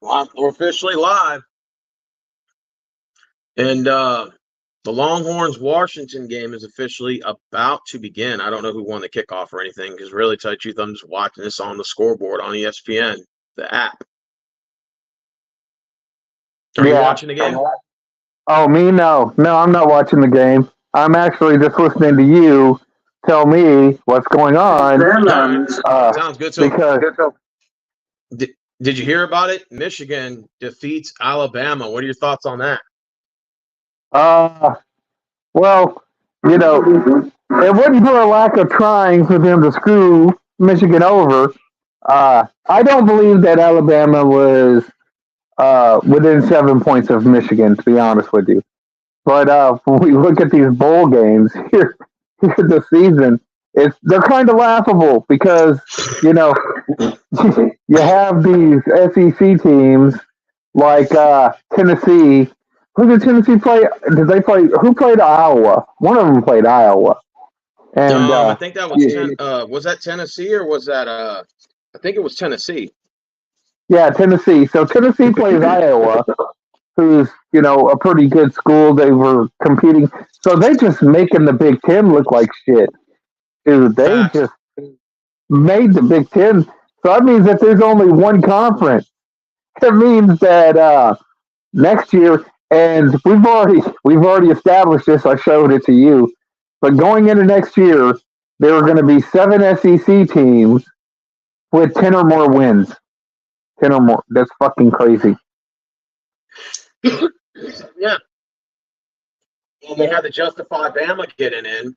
We're officially live. And the Longhorns Washington game is officially about to begin. I don't know who won the kickoff or anything because, really, to tell you the truth, I'm just watching this on the scoreboard on ESPN, the app. Are you watching the game? Oh, me? No, I'm not watching the game. I'm actually just listening to you tell me what's going on. Sounds good. So, did you hear about it? Michigan defeats Alabama. What are your thoughts on that? Well, you know, it wasn't for a lack of trying for them to screw Michigan over. I don't believe that Alabama was within 7 points of Michigan, to be honest with you. But when we look at these bowl games here this season, they're kind of laughable because, you have these SEC teams like Tennessee. Who did Tennessee play? Did they play? Who played Iowa? One of them played Iowa. And I think that was was that Tennessee or was that I think it was Tennessee. Yeah, Tennessee. So Tennessee plays Iowa, who's a pretty good school. They were competing, so they just making the Big Ten look like shit, dude. They just made the Big Ten. So that means that there's only one conference. It means that next year. And we've already established this. I showed it to you. But going into next year, there are going to be 7 SEC teams with 10 or more wins. 10 or more. That's fucking crazy. Yeah. And they had to justify Bama getting in.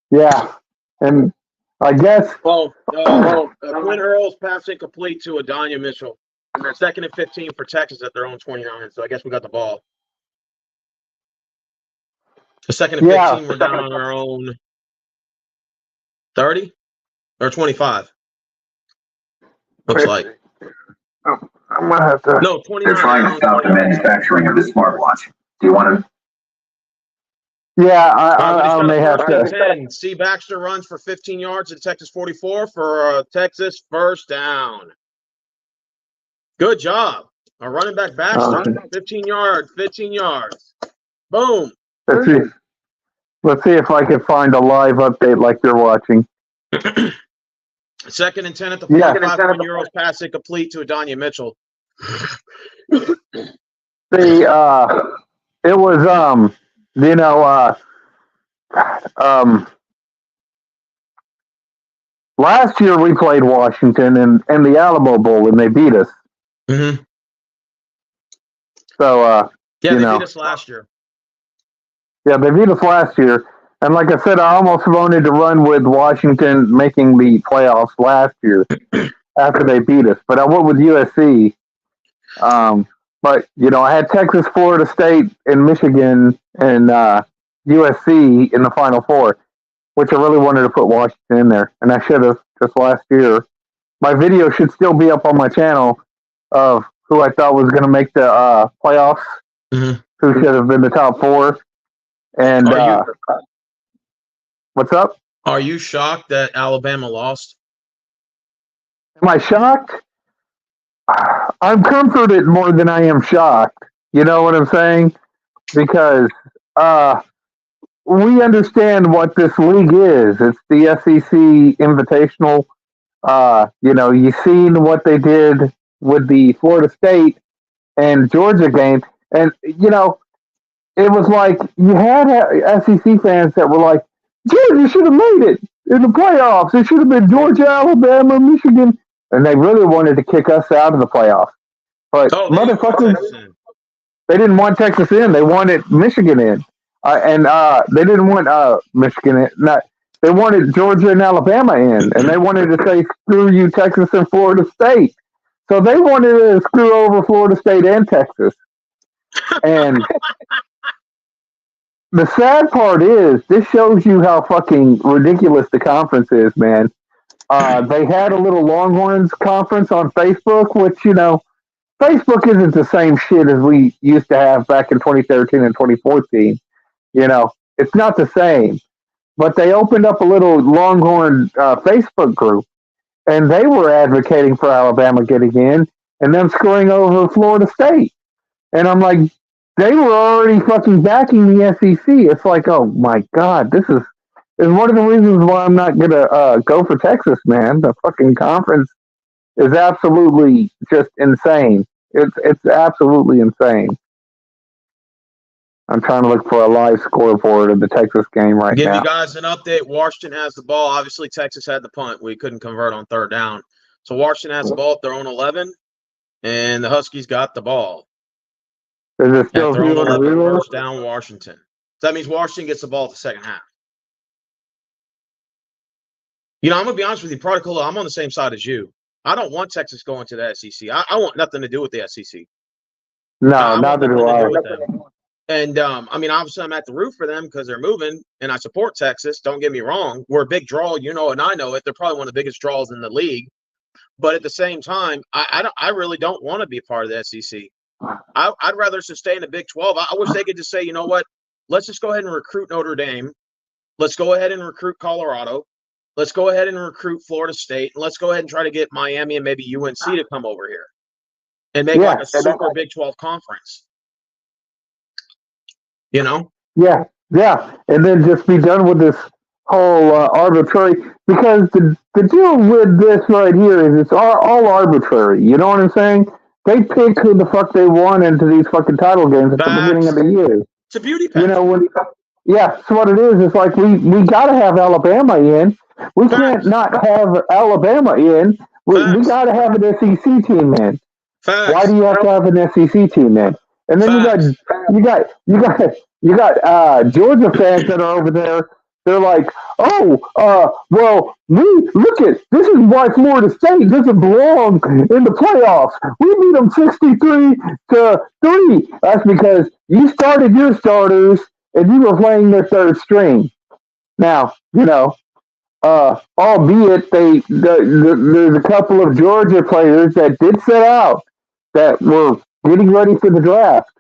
Yeah. And I guess. Well, Quinn Earl's passing complete to Adanya Mitchell. And they're 2nd and 15 for Texas at their own 29. So I guess we got the ball. The 2nd and 15, we're down on our own 30 or 25. Looks like. Oh, I'm gonna have to. No, 29. They're trying to stop the manufacturing of the smartwatch. Do you want to? Yeah, I may have to. 10. C. Baxter runs for 15 yards at Texas 44 for Texas first down. Good job. Our running back Baxter, 15 yards. Boom. Let's see if I can find a live update like you're watching. 2nd and 10 at the 45 for Euros pass incomplete to Adanya Mitchell. It was last year we played Washington in the Alamo Bowl and they beat us. Mm-hmm. So they beat us last year. Yeah, they beat us last year. And like I said, I almost wanted to run with Washington making the playoffs last year after they beat us. But I went with USC. But, I had Texas, Florida State, and Michigan and USC in the Final Four, which I really wanted to put Washington in there. And I should have just last year. My video should still be up on my channel of who I thought was going to make the playoffs, who should have been the top 4. And what's up? Are you shocked that Alabama lost? Am I shocked? I'm comforted more than I am shocked. You know what I'm saying? Because we understand what this league is. It's the SEC Invitational. You've seen what they did with the Florida State and Georgia game. And, it was like you had SEC fans that were like, Georgia should have made it in the playoffs. It should have been Georgia, Alabama, Michigan. And they really wanted to kick us out of the playoffs. But motherfuckers, they didn't want Texas in. They wanted Michigan in. And they didn't want Michigan in. They wanted Georgia and Alabama in. And they wanted to say, screw you, Texas and Florida State. So they wanted to screw over Florida State and Texas. And the sad part is, this shows you how fucking ridiculous the conference is, man. They had a little Longhorns conference on Facebook, which, Facebook isn't the same shit as we used to have back in 2013 and 2014. It's not the same. but they opened up a little Longhorn Facebook group, and they were advocating for Alabama getting in and them scoring over Florida State. And I'm like, they were already fucking backing the SEC. It's like, oh my god, this is one of the reasons why I'm not gonna go for Texas, man. The fucking conference is absolutely just insane. It's absolutely insane. I'm trying to look for a live scoreboard of the Texas game right Give now. you guys an update. Washington has the ball. Obviously, Texas had the punt. We couldn't convert on third down. So Washington has the ball at their own 11, and the Huskies got the ball. Is it still At their own 11, reload? first down, Washington. So that means Washington gets the ball at the second half. You know, I'm going to be honest with you, Prodigal, I'm on the same side as you. I don't want Texas going to the SEC. I want nothing to do with the SEC. No, neither do I. And, I mean, obviously, I'm at the root for them because they're moving, and I support Texas. Don't get me wrong. We're a big draw, you know, and I know it. They're probably one of the biggest draws in the league. But at the same time, I really don't want to be a part of the SEC. I'd rather just stay in the Big 12. I wish they could just say, you know what, let's just go ahead and recruit Notre Dame. Let's go ahead and recruit Colorado. Let's go ahead and recruit Florida State. And let's go ahead and try to get Miami and maybe UNC to come over here and make like a super Big 12 conference. You know? Yeah. And then just be done with this whole arbitrary, because the deal with this right here is it's all arbitrary. You know what I'm saying? They pick who the fuck they want into these fucking title games at the beginning of the year. It's a beauty pageant. You know, that's what it is. It's like we got to have Alabama in. We can't not have Alabama in. We got to have an SEC team in. Why do you have to have an SEC team in? And then you got Georgia fans that are over there. They're like, well, look at this is why Florida State doesn't belong in the playoffs. We beat them 63-3. That's because you started your starters and you were playing their third string. Now, you know, albeit there's a couple of Georgia players that did sit out that were getting ready for the draft,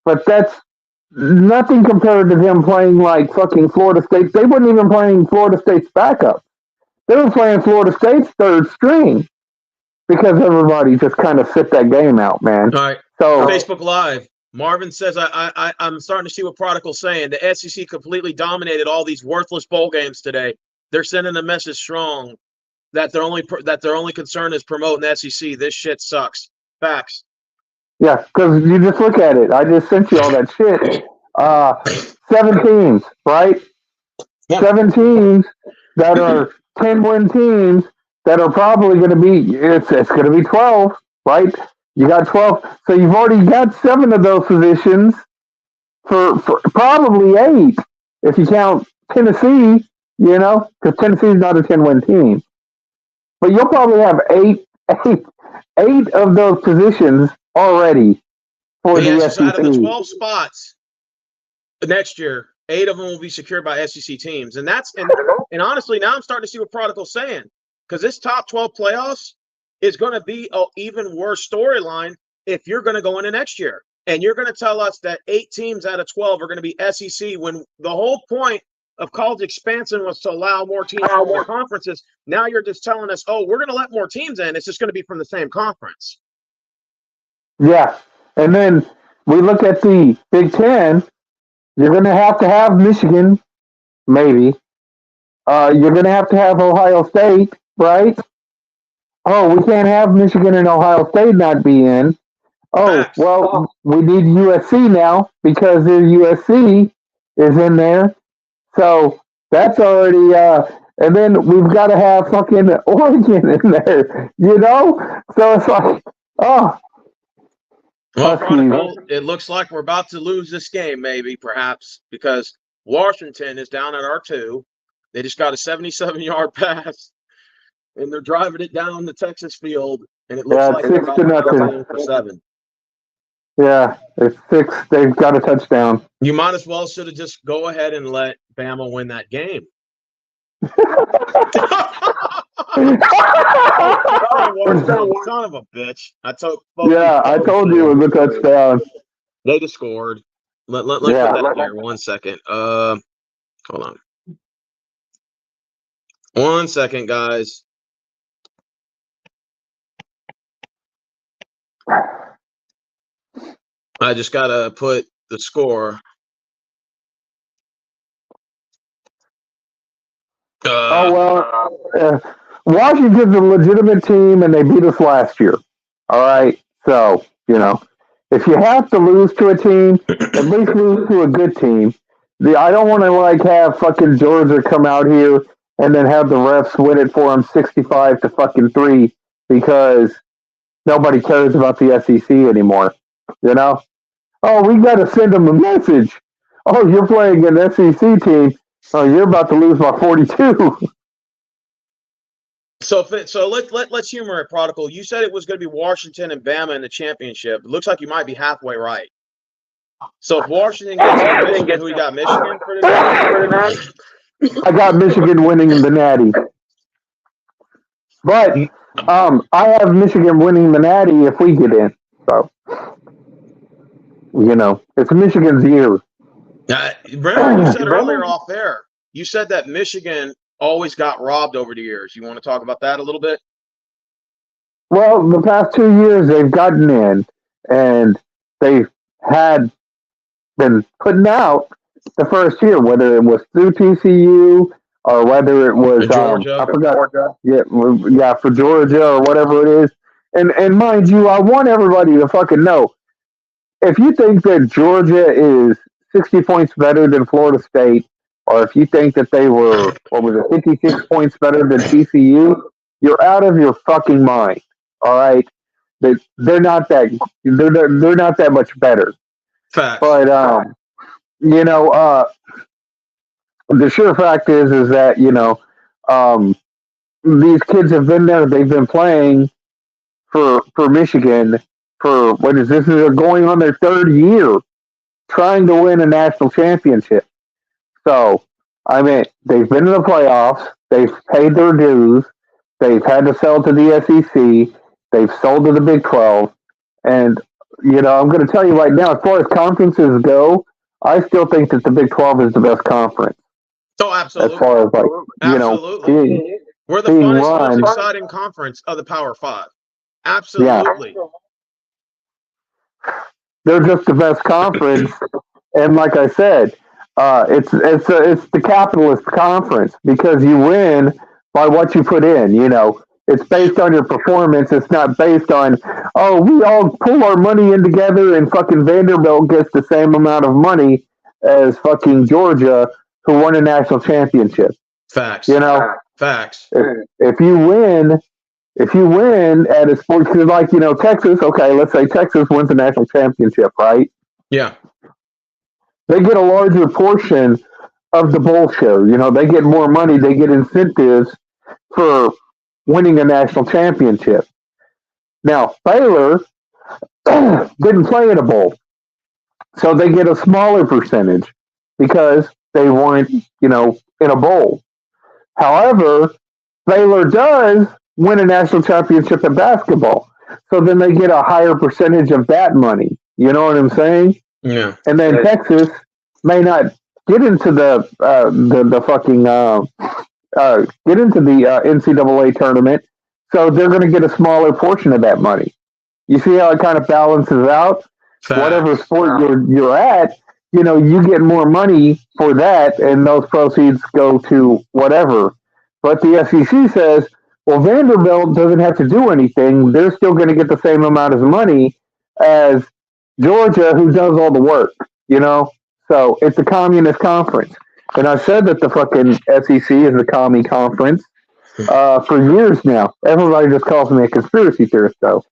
but that's nothing compared to them playing like fucking Florida State. They weren't even playing Florida State's backup. They were playing Florida State's third string because everybody just kind of sit that game out, man. All right. So Facebook Live. Marvin says, I'm starting to see what Prodigal's saying. The SEC completely dominated all these worthless bowl games today. They're sending a message strong that their only concern is promoting the SEC. This shit sucks. Facts. Yeah, because you just look at it. I just sent you all that shit. 7 teams, right? Yeah. 7 teams that are 10-win teams that are probably going to be, it's going to be 12, right? You got 12. So you've already got 7 of those positions for probably 8 if you count Tennessee, you know, because Tennessee's not a 10-win team. But you'll probably have 8 of those positions already for the SEC. So out of the 12 spots next year, 8 of them will be secured by SEC teams. And honestly, now I'm starting to see what Prodigal's saying, because this top 12 playoffs is going to be an even worse storyline if you're going to go into next year. And you're going to tell us that 8 teams out of 12 are going to be SEC when the whole point of college expansion was to allow more teams from more conferences. Now you're just telling us, we're going to let more teams in. It's just going to be from the same conference. Yeah, and then we look at the Big Ten. You're going to have Michigan, maybe. You're going to have Ohio State, right? Oh, we can't have Michigan and Ohio State not be in. Oh, well, we need USC now because their USC is in there. So that's already, and then we've got to have fucking Oregon in there, you know? So it's like, Well, Prodigal, it looks like we're about to lose this game, maybe, perhaps, because Washington is down at our 2. They just got a 77-yard pass, and they're driving it down the Texas field, and it looks like they're about to for 7. Yeah, it's 6. They've got a touchdown. You might as well should have just go ahead and let Bama win that game. Son of a bitch. I told you it was a touchdown. They just scored. Let put that up there 1 second. Hold on. 1 second, guys. I just got to put the score. Washington's a legitimate team, and they beat us last year. All right? So, if you have to lose to a team, at least lose to a good team. I don't want to, have fucking Georgia come out here and then have the refs win it for them 65 to fucking 3 because nobody cares about the SEC anymore. Oh, we got to send them a message. Oh, you're playing an SEC team. Oh, you're about to lose by 42. So let's humor it, Prodigal. You said it was going to be Washington and Bama in the championship. It looks like you might be halfway right. So if Washington gets Michigan, who you got? Michigan for the match? I got Michigan winning the Natty. But I have Michigan winning the Natty if we get in. So, it's Michigan's year. Remember you said earlier off there, you said that Michigan always got robbed over the years. You want to talk about that a little bit? Well, the past 2 years they've gotten in, and they've been putting out the first year, whether it was through TCU or whether it was Georgia. I forgot. Yeah, for Georgia or whatever it is. And mind you, I want everybody to fucking know, if you think that Georgia is 60 points better than Florida State, or if you think that they were, 56 points better than TCU, you're out of your fucking mind. All right, they're not that they're not that much better. Facts. But the sure fact is that these kids have been there. They've been playing for Michigan for they're going on their 3rd year, trying to win a national championship. So, I mean, they've been in the playoffs. They've paid their dues. They've had to sell to the SEC. They've sold to the Big 12. And, I'm going to tell you right now, as far as conferences go, I still think that the Big 12 is the best conference. Oh, absolutely. As far as, absolutely. We're the funnest, most exciting conference of the Power 5. Absolutely. Yeah. They're just the best conference. And like I said, it's the capitalist conference because you win by what you put in. It's based on your performance. It's not based on, we all pull our money in together and fucking Vanderbilt gets the same amount of money as fucking Georgia, who won a national championship. Facts. Facts. If you win at a sport, because Texas. Okay, let's say Texas wins a national championship, right? Yeah. They get a larger portion of the bowl share. They get more money. They get incentives for winning a national championship. Now, Baylor didn't play in a bowl, so they get a smaller percentage because they weren't, in a bowl. However, Baylor does win a national championship in basketball, so then they get a higher percentage of that money. You know what I'm saying? Yeah. And then Texas may not get into the fucking get into the NCAA tournament, so they're going to get a smaller portion of that money. You see how it kind of balances out? Facts. Whatever sport you're at, you get more money for that, and those proceeds go to whatever. But the SEC says, well, Vanderbilt doesn't have to do anything. They're still going to get the same amount of money as Georgia, who does all the work, So it's a communist conference. And I said that the fucking SEC is a commie conference for years now. Everybody just calls me a conspiracy theorist, though.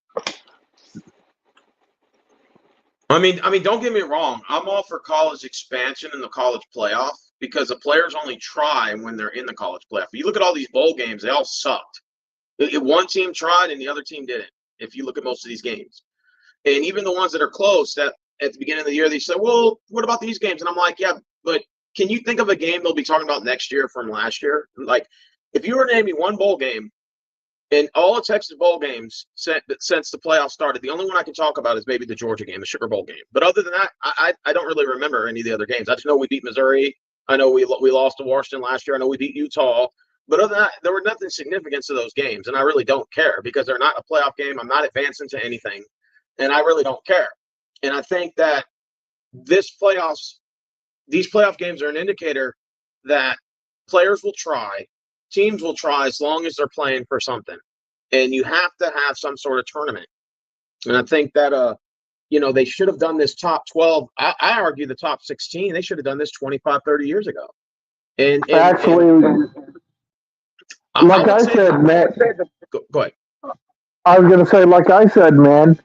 I mean, don't get me wrong. I'm all for college expansion and the college playoff because the players only try when they're in the college playoff. You look at all these bowl games; they all sucked. One team tried and the other team didn't. If you look at most of these games, and even the ones that are close, that at the beginning of the year they say, "Well, what about these games?" And I'm like, "Yeah, but can you think of a game they'll be talking about next year from last year? Like, if you were to name me one bowl game in all of Texas bowl games since the playoffs started, the only one I can talk about is maybe the Georgia game, the Sugar Bowl game. But other than that, I don't really remember any of the other games. I just know we beat Missouri. I know we lost to Washington last year. I know we beat Utah. But other than that, there were nothing significant to those games, and I really don't care because they're not a playoff game. I'm not advancing to anything, and I really don't care. And I think that these playoff games are an indicator that players will try, teams will try as long as they're playing for something. And you have to have some sort of tournament. And I think that, they should have done this top 12. I argue the top 16, they should have done this 25, 30 years ago. And actually, like I said, Matt. Go ahead. I was going to say, like I said, man,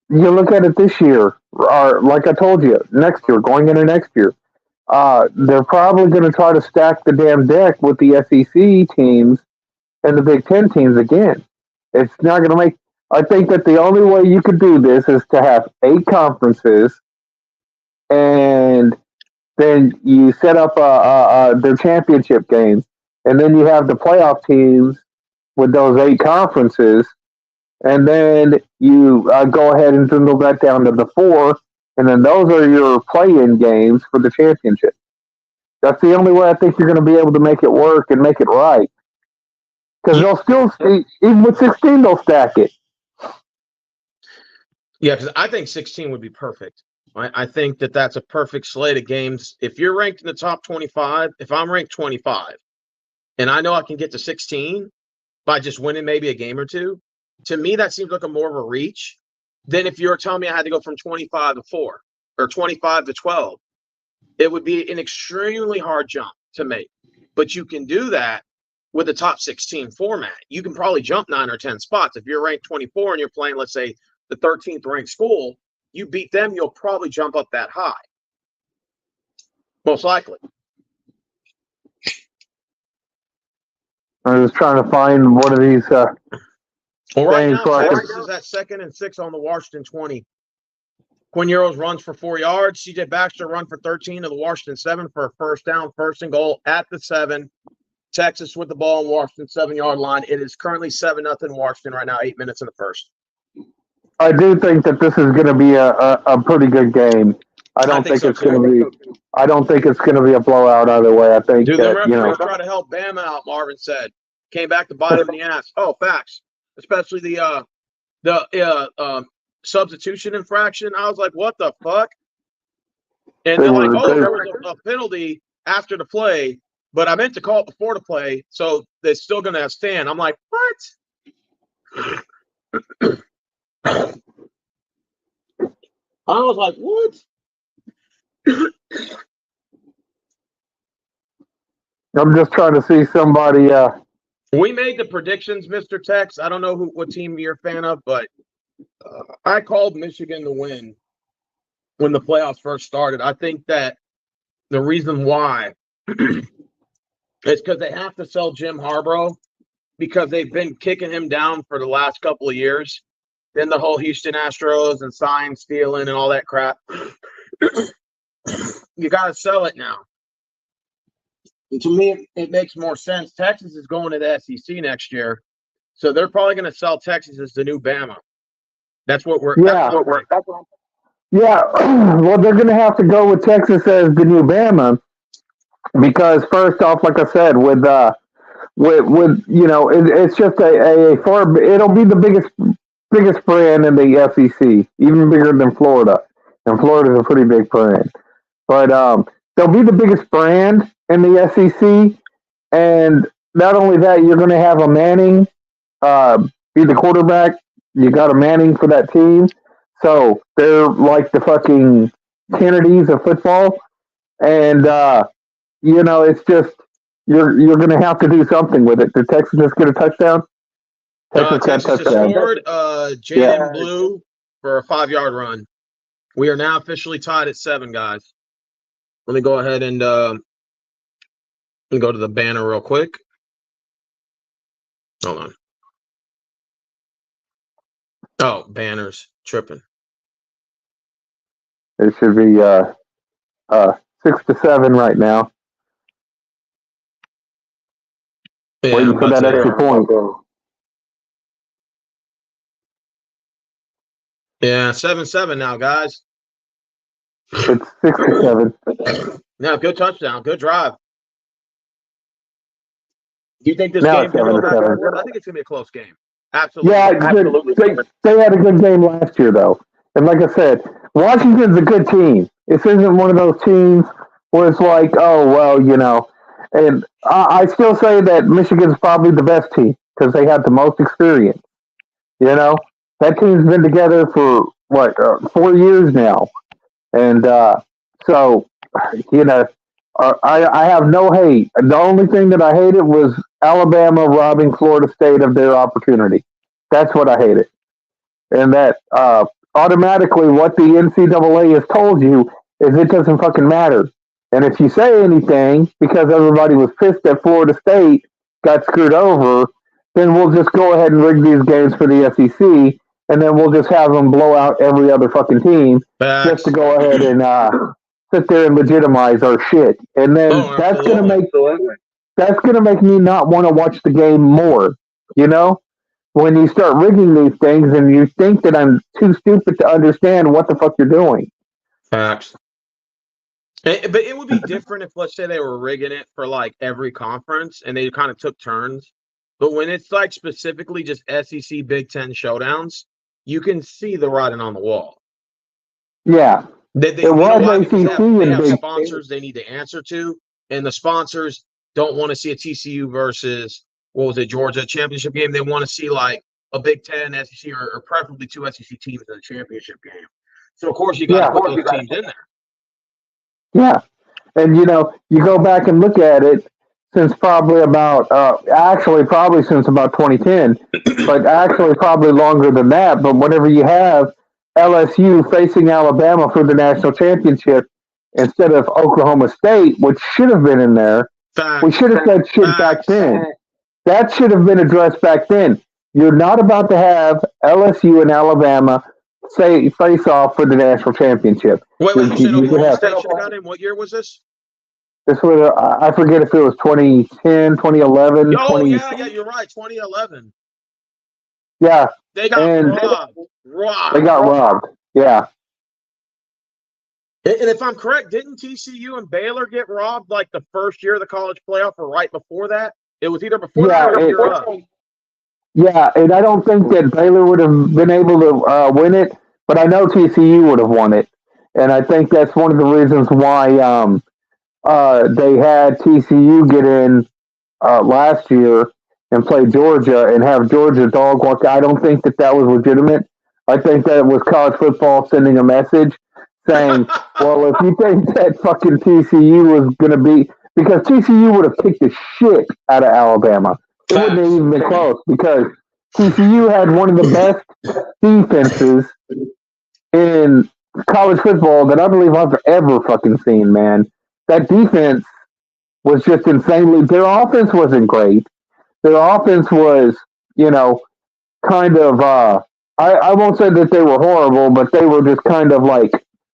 you look at it this year, or like I told you, next year, going into next year, they're probably going to try to stack the damn deck with the SEC teams and the Big Ten teams again. It's not going to make. I think that the only way you could do this is to have 8 conferences, and then you set up their championship games, and then you have the playoff teams with those 8 conferences, and then you go ahead and dwindle that down to the 4, and then those are your play-in games for the championship. That's the only way I think you're going to be able to make it work and make it right. Because they'll still, even with 16, they'll stack it. Yeah, because I think 16 would be perfect. I think that that's a perfect slate of games. If you're ranked in the top 25, if I'm ranked 25, and I know I can get to 16 by just winning maybe a game or two, to me that seems like a more of a reach than if you were telling me I had to go from 25 to 4 or 25 to 12. It would be an extremely hard jump to make. But you can do that with the top 16 format. You can probably jump 9 or 10 spots. If you're ranked 24 and you're playing, let's say, the 13th ranked school, you beat them, you'll probably jump up that high. Most likely. I was trying to find one of these. Well, right now, Texas is at 2nd and 6 on the Washington 20. Quinn Ewers runs for 4 yards. C.J. Baxter run for 13 to the Washington 7 for a first down, 1st and goal at the 7. Texas with the ball on Washington 7-yard line. It is currently 7-0 Washington right now, 8 minutes in the first. I do think that this is going to be a pretty good game. I don't think it's going to be. I don't think it's going to be a blowout either way. I think the that referees try to help Bama out. Marvin said, came back to bite him in the ass. Oh, facts, especially the substitution infraction. I was like, what the fuck? And they're like, oh, there was a penalty after the play, but I meant to call it before the play, so they're still going to stand. I'm like, what? I was like, what? I'm just trying to see somebody. We made the predictions, Mr. Tex. I don't know what team you're a fan of, but I called Michigan to win when the playoffs first started. I think that the reason why is because they have to sell Jim Harbaugh because they've been kicking him down for the last couple of years. Then the whole Houston Astros and sign stealing and all that crap. You got to sell it now. And to me, it makes more sense. Texas is going to the SEC next year, so they're probably going to sell Texas as the new Bama. That's what we're. Yeah. Yeah. Well, they're going to have to go with Texas as the new Bama because first off, like I said, with it's just a far. It'll be the biggest brand in the SEC, even bigger than Florida. And Florida's a pretty big brand. But they'll be the biggest brand in the SEC. And not only that, you're going to have a Manning be the quarterback. You got a Manning for that team. So they're like the fucking Kennedys of football. And, it's just, you're going to have to do something with it. Did Texas just get a touchdown? Texas just scored Jaden Blue for a 5-yard run. We are now officially tied at 7, guys. Let me go ahead and go to the banner real quick. Hold on. Oh, banners tripping. It should be 6-7 right now. Yeah, waiting for that extra point. Yeah, 7-7 now, guys. It's 6-7. Now, good touchdown, good drive. Do you think this Now game it's can go 7-7. back and forth? I think it's going to be a close game. Absolutely. Yeah, Absolutely. they had a good game last year, though. And like I said, Washington's a good team. This isn't one of those teams where it's like, oh, well, you know. And I still say that Michigan's probably the best team because they have the most experience. You know, that team's been together for, 4 years now. And so, you know, I have no hate. The only thing that I hated was Alabama robbing Florida State of their opportunity. That's what I hated. And that automatically what the NCAA has told you is it doesn't fucking matter. And if you say anything because everybody was pissed that Florida State got screwed over, then we'll just go ahead and rig these games for the SEC, and then we'll just have them blow out every other fucking team just to go ahead and sit there and legitimize our shit. And then that's gonna make me not want to watch the game more. You know, when you start rigging these things and you think that I'm too stupid to understand what the fuck you're doing. Facts. But it would be different if, let's say, they were rigging it for like every conference and they kind of took turns. But when it's like specifically just SEC Big Ten showdowns, you can see the writing on the wall. Yeah. They have sponsors they need to answer to, and the sponsors don't want to see a TCU versus, Georgia championship game. They want to see like a Big Ten, SEC, or preferably two SEC teams in the championship game. So, of course, you got to put those teams in there. Yeah. And, you know, you go back and look at it since probably since about 2010, but actually probably longer than that. But whenever you have LSU facing Alabama for the national championship instead of Oklahoma State, which should have been in there, we should have said shit back then. That should have been addressed back then. You're not about to have LSU and Alabama face off for the national championship. Wait, you said Oklahoma State should have got in. What year was this? This was, I forget if it was 2010, 2011. Yeah, you're right, 2011. Yeah. They got robbed. They got robbed, yeah. And if I'm correct, didn't TCU and Baylor get robbed like the first year of the college playoff or right before that? It was either before that or the year up. Yeah, and I don't think that Baylor would have been able to win it, but I know TCU would have won it. And I think that's one of the reasons why they had TCU get in last year and play Georgia and have Georgia dog walk. I don't think that was legitimate. I think that was college football sending a message saying, well, if you think that fucking TCU was going to be, because TCU would have kicked the shit out of Alabama. It wouldn't have even been close because TCU had one of the best defenses in college football that I believe I've ever fucking seen, man. That defense was just insanely. Their offense wasn't great. Their offense was, you know, kind of. I won't say that they were horrible, but they were just kind of like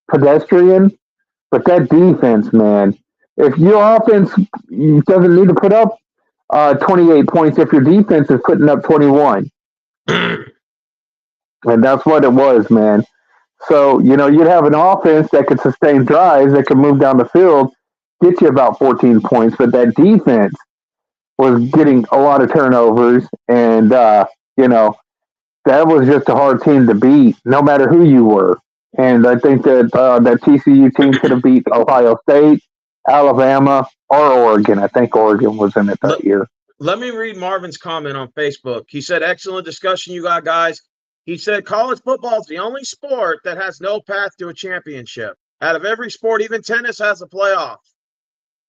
pedestrian. But that defense, man, if your offense doesn't need to put up 28 points, if your defense is putting up 21, and that's what it was, man. So, you know, you'd have an offense that could sustain drives, that could move down the field, get you about 14 points, but that defense was getting a lot of turnovers, and, you know, that was just a hard team to beat, no matter who you were. And I think that that TCU team could have beat Ohio State, Alabama, or Oregon. I think Oregon was in it that year. Let me read Marvin's comment on Facebook. He said, excellent discussion you got, guys. He said, college football is the only sport that has no path to a championship. Out of every sport, even tennis has a playoff.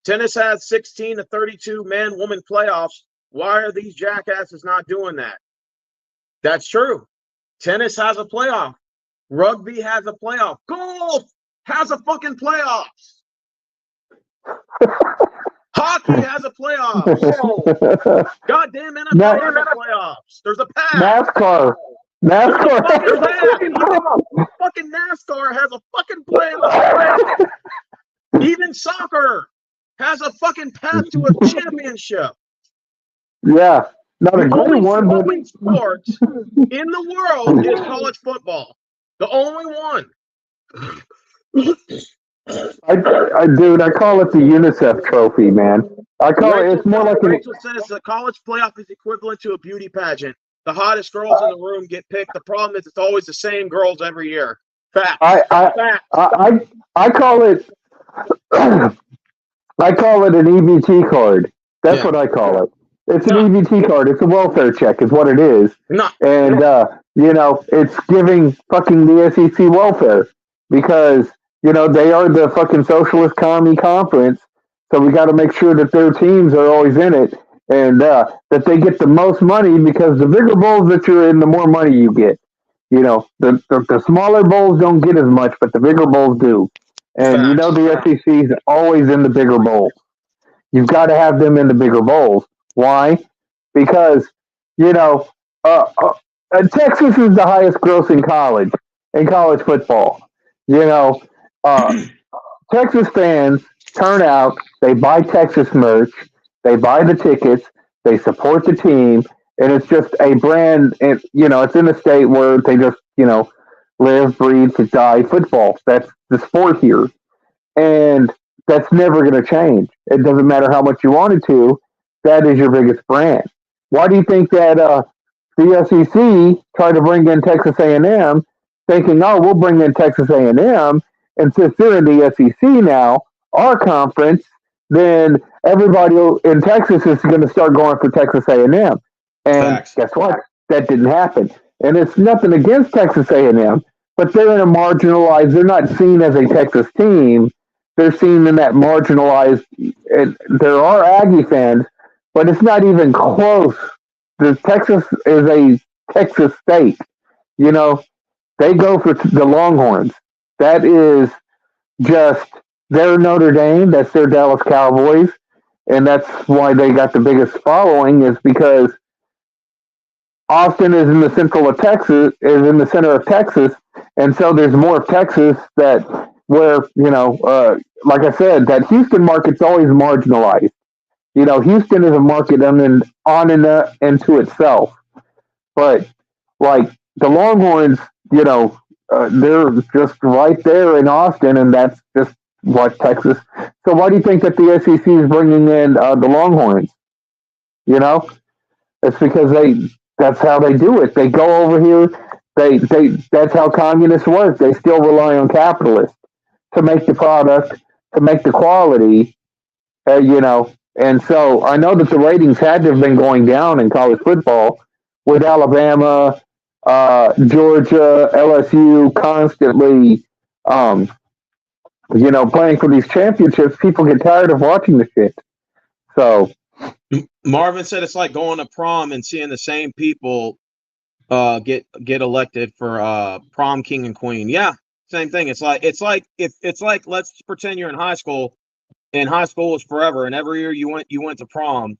Tennis has 16 to 32 man-woman playoffs. Why are these jackasses not doing that? That's true. Tennis has a playoff. Rugby has a playoff. Golf has a fucking playoffs. Hockey has a playoff. Goddamn NFL has a playoffs. There's a path. NASCAR. Fucking NASCAR has a fucking playoff. Even soccer has a fucking path to a championship. Yeah. Not a the good one, but only sport in the world is college football. The only one. Dude, I call it the UNICEF trophy, man. I call it. It's more like Rachel says the college playoff is equivalent to a beauty pageant. The hottest girls in the room get picked. The problem is it's always the same girls every year. Fact. I call it. I call it an EBT card. That's what I call it. It's an EBT card. It's a welfare check, is what it is. And it's giving fucking the SEC welfare because they are the fucking socialist commie conference. So we got to make sure that their teams are always in it and that they get the most money because the bigger bowls that you're in, the more money you get. The smaller bowls don't get as much, but the bigger bowls do. And the SEC is always in the bigger bowls. You've got to have them in the bigger bowls. Why? Because Texas is the highest grossing college in college football. Texas fans turn out, they buy Texas merch, they buy the tickets, they support the team, and it's just a brand. And it's in a state where they just live, breathe, to die football. That's the sport here, and that's never going to change. It doesn't matter how much you want it to. That is your biggest brand. Why do you think that the SEC tried to bring in Texas A&M, thinking, "Oh, we'll bring in Texas A&M, and since they're in the SEC now, our conference, then everybody in Texas is going to start going for Texas A&M." And guess what? That didn't happen. And it's nothing against Texas A&M, but they're in a marginalized. They're not seen as a Texas team. They're seen in that marginalized. And there are Aggie fans, but it's not even close. Texas is a Texas state. They go for the Longhorns. That is just their Notre Dame. That's their Dallas Cowboys, and that's why they got the biggest following. Is because Austin is in the center of Texas, and so there's more of Texas where like I said, that Houston market's always marginalized. Houston is a market on and into itself, but like the Longhorns, they're just right there in Austin, and that's just what Texas. So why do you think that the SEC is bringing in the Longhorns? It's because that's how they do it. They go over here. That's how communists work. They still rely on capitalists to make the product, to make the quality, And so I know that the ratings had to have been going down in college football with Alabama, Georgia, LSU constantly, playing for these championships. People get tired of watching the shit. So Marvin said it's like going to prom and seeing the same people get elected for prom king and queen. Yeah, same thing. It's like let's pretend you're in high school. And high school was forever, and every year you went to prom,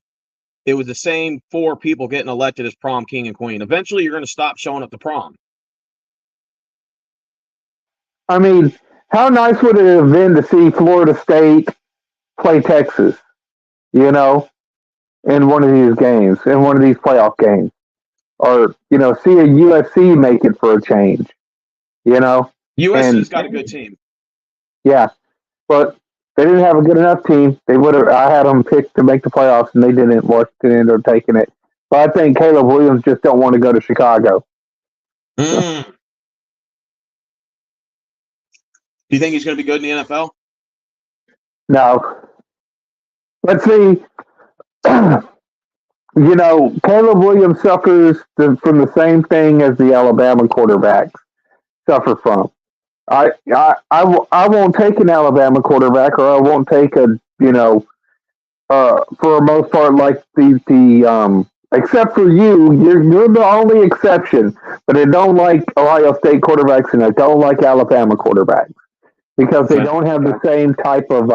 it was the same 4 people getting elected as prom king and queen. Eventually, you're going to stop showing up to prom. I mean, how nice would it have been to see Florida State play Texas, in one of these games, in one of these playoff games? Or, see a USC make it for a change, USC's got a good team. Yeah, but they didn't have a good enough team. I had them picked to make the playoffs, and they didn't. Washington ended up taking it. But I think Caleb Williams just don't want to go to Chicago. Do you think he's going to be good in the NFL? No. Let's see. Caleb Williams suffers from the same thing as the Alabama quarterbacks suffer from. I won't take an Alabama quarterback, or I won't take for the most part, like the except for you're the only exception. But I don't like Ohio State quarterbacks, and I don't like Alabama quarterbacks because they don't have the same type of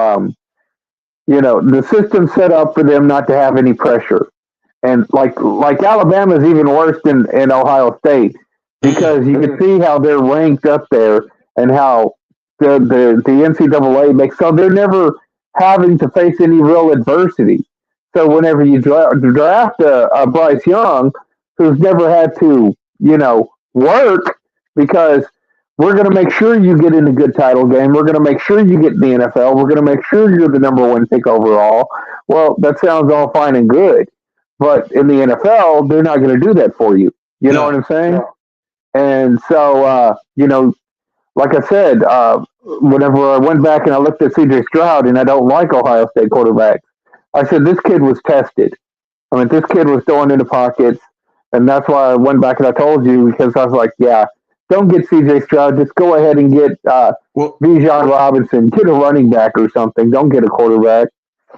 the system set up for them not to have any pressure. And like Alabama is even worse than Ohio State because you can see how they're ranked up there. And how the NCAA makes so they're never having to face any real adversity. So whenever you draft a Bryce Young, who's never had to work, because we're going to make sure you get in a good title game. We're going to make sure you get in the NFL. We're going to make sure you're the number one pick overall. Well, that sounds all fine and good. But in the NFL, they're not going to do that for you. You know what No. I'm saying? No. And so, like I said, whenever I went back and I looked at C.J. Stroud, and I don't like Ohio State quarterbacks, I said, this kid was tested. I mean, this kid was throwing into pockets, and that's why I went back and I told you, because I was like, yeah, don't get C.J. Stroud. Just go ahead and get Bijan Robinson. Get a running back or something. Don't get a quarterback.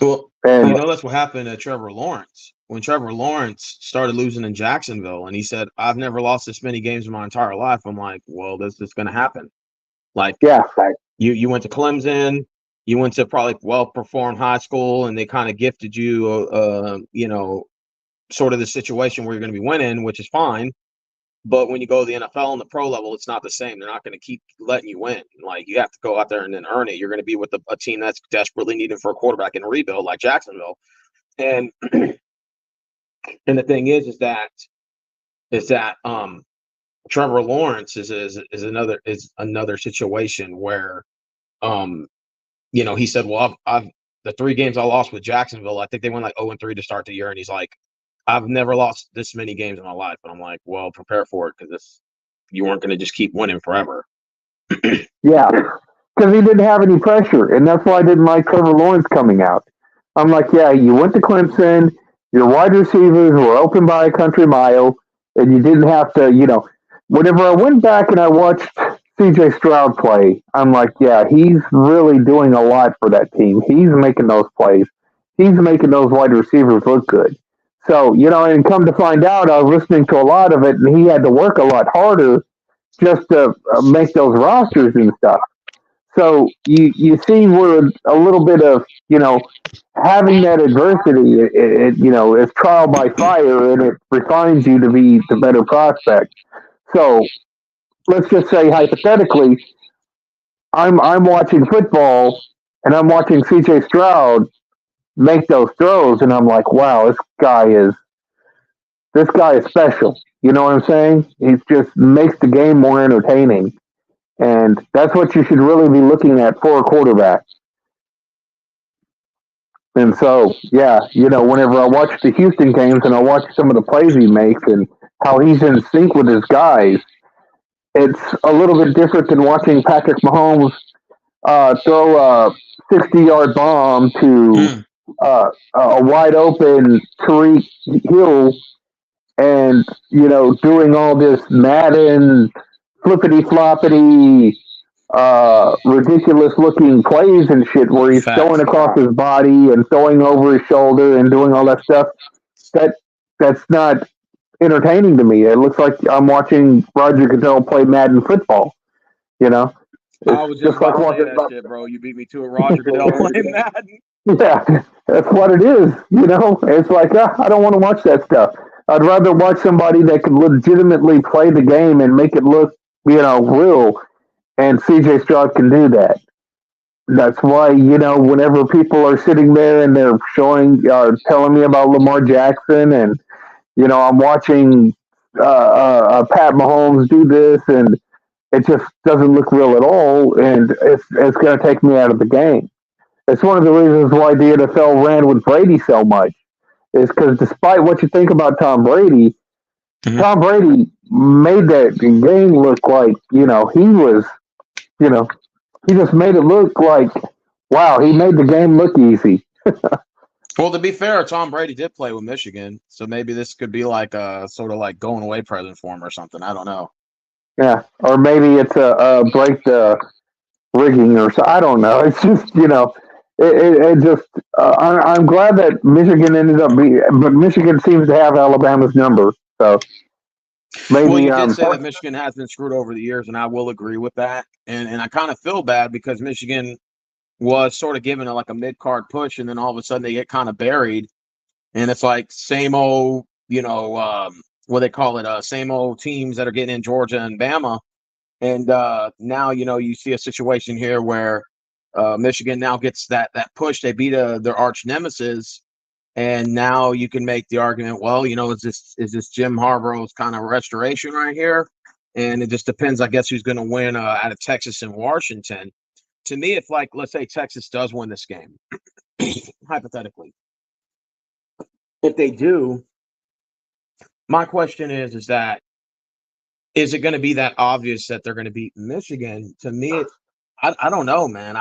Well, that's what happened to Trevor Lawrence. When Trevor Lawrence started losing in Jacksonville, and he said, I've never lost this many games in my entire life. I'm like, well, this is going to happen. Like, yeah, you went to Clemson, you went to probably well-performed high school, and they kind of gifted you, sort of the situation where you're going to be winning, which is fine. But when you go to the NFL and the pro level, it's not the same. They're not going to keep letting you win. Like, you have to go out there and then earn it. You're going to be with a team that's desperately needed for a quarterback in a rebuild like Jacksonville. And and the thing is that Trevor Lawrence is another situation where he said, well, I've the 3 games I lost with Jacksonville, I think they went like 0-3 to start the year, and he's like, I've never lost this many games in my life. And I'm like, well, prepare for it, because you weren't going to just keep winning forever. Yeah, because he didn't have any pressure, and that's why I didn't like Trevor Lawrence coming out. I'm like, yeah, you went to Clemson, your wide receivers were open by a country mile, and you didn't have to, whenever I went back and I watched C.J. Stroud play, I'm like, yeah, he's really doing a lot for that team. He's making those plays. He's making those wide receivers look good. So, and come to find out, I was listening to a lot of it, and he had to work a lot harder just to make those rosters and stuff. So you see where a little bit of, having that adversity, it's trial by fire, and it refines you to be the better prospect. So let's just say hypothetically, I'm watching football and I'm watching C.J. Stroud make those throws, and I'm like, wow, this guy is special. You know what I'm saying? He just makes the game more entertaining. And that's what you should really be looking at for a quarterback. And so, yeah, whenever I watch the Houston games and I watch some of the plays he makes and how he's in sync with his guys, it's a little bit different than watching Patrick Mahomes throw a 60-yard bomb to a wide open Tariq Hill, and doing all this Madden flippity floppity ridiculous looking plays and shit where he's throwing across his body and throwing over his shoulder and doing all that stuff. That's not entertaining to me. It looks like I'm watching Roger Goodell play Madden football. I was just about to say that shit, bro. You beat me to it, Roger Goodell playing Madden. Yeah, that's what it is. It's like, I don't want to watch that stuff. I'd rather watch somebody that could legitimately play the game and make it look, real. And C.J. Stroud can do that. That's why, whenever people are sitting there and they're telling me about Lamar Jackson, and, I'm watching Pat Mahomes do this, and it just doesn't look real at all, and it's going to take me out of the game. It's one of the reasons why the NFL ran with Brady so much, is because despite what you think about Tom Brady, Tom Brady made that game look like, he was, he just made it look like, wow, he made the game look easy. Well, to be fair, Tom Brady did play with Michigan, so maybe this could be like a sort of like going away present for him or something. I don't know. Yeah, or maybe it's a break the rigging or so. I don't know. It's just, it just. I'm glad that Michigan ended up but Michigan seems to have Alabama's number. So maybe. Well, you did say that Michigan has been screwed over the years, and I will agree with that. And I kind of feel bad because Michigan was sort of given like a mid-card push, and then all of a sudden they get kind of buried, and it's like same old, what they call it, same old teams that are getting in Georgia and Bama. And now, you see a situation here where Michigan now gets that push. They beat their arch nemesis, and now you can make the argument, well, is this Jim Harbaugh's kind of restoration right here? and it just depends, I guess, who's going to win out of Texas and Washington. To me, if, like, let's say Texas does win this game, hypothetically, if they do, my question is it going to be that obvious that they're going to beat Michigan? To me, I don't know, man.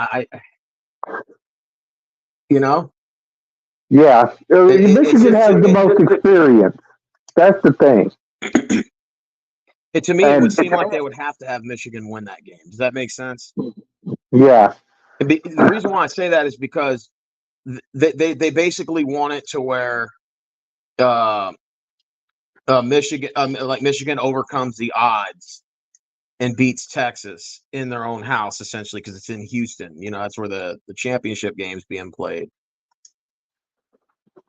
Yeah, Michigan has the most experience. That's the thing. To me, it would seem like they would have to have Michigan win that game. Does that make sense? Yeah. The reason why I say that is because they basically want it to where Michigan overcomes the odds and beats Texas in their own house, essentially, because it's in Houston. That's where the championship game's being played.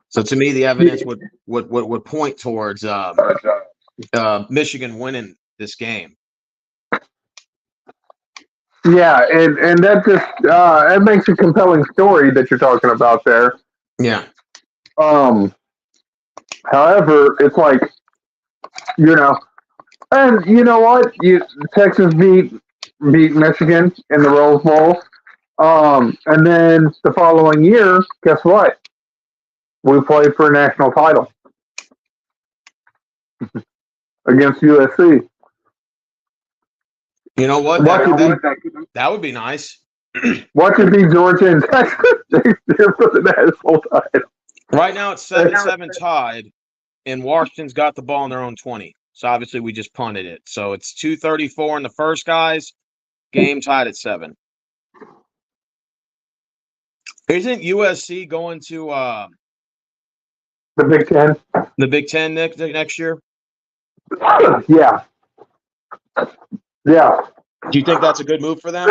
So to me, the evidence would point towards Michigan winning this game. Yeah, and that just it makes a compelling story that you're talking about there. Yeah. However, it's like, and you know what? Texas beat Michigan in the Rose Bowl. And then the following year, guess what? We played for a national title against USC. You know what? That would be nice. Watch it be Georgia and Texas next year for the national title. Right now it's 7-7 tied, and Washington's got the ball in their own 20. So obviously we just punted it. So it's 2:34 in the first, guys. Game tied at 7. Isn't USC going to the Big Ten? The Big Ten next year? Yeah. Yeah. Do you think that's a good move for them?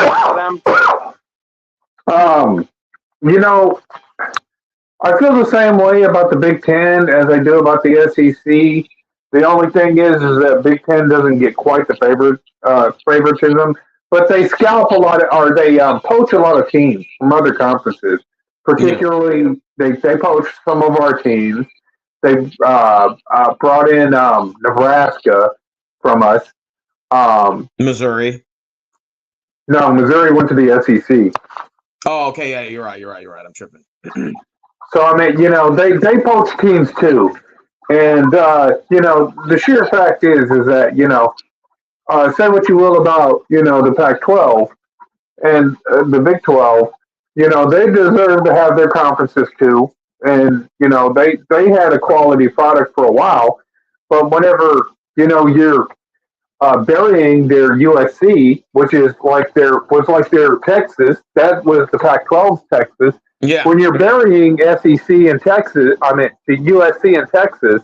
I feel the same way about the Big Ten as I do about the SEC. The only thing is that Big Ten doesn't get quite the favoritism, but they scalp a lot they poach a lot of teams from other conferences. Particularly, they poach some of our teams. They brought in Nebraska from us. Missouri. No, Missouri went to the SEC. Oh, okay. Yeah, you're right. I'm tripping. So, I mean, they poach teams too. And, the sheer fact is that, say what you will about, the Pac-12 and the Big 12, they deserve to have their conferences too. And, they had a quality product for a while. But whenever, you're burying their USC, which is was like their Texas, that was the Pac-12's Texas. Yeah. When you're burying SEC and Texas, the USC and Texas,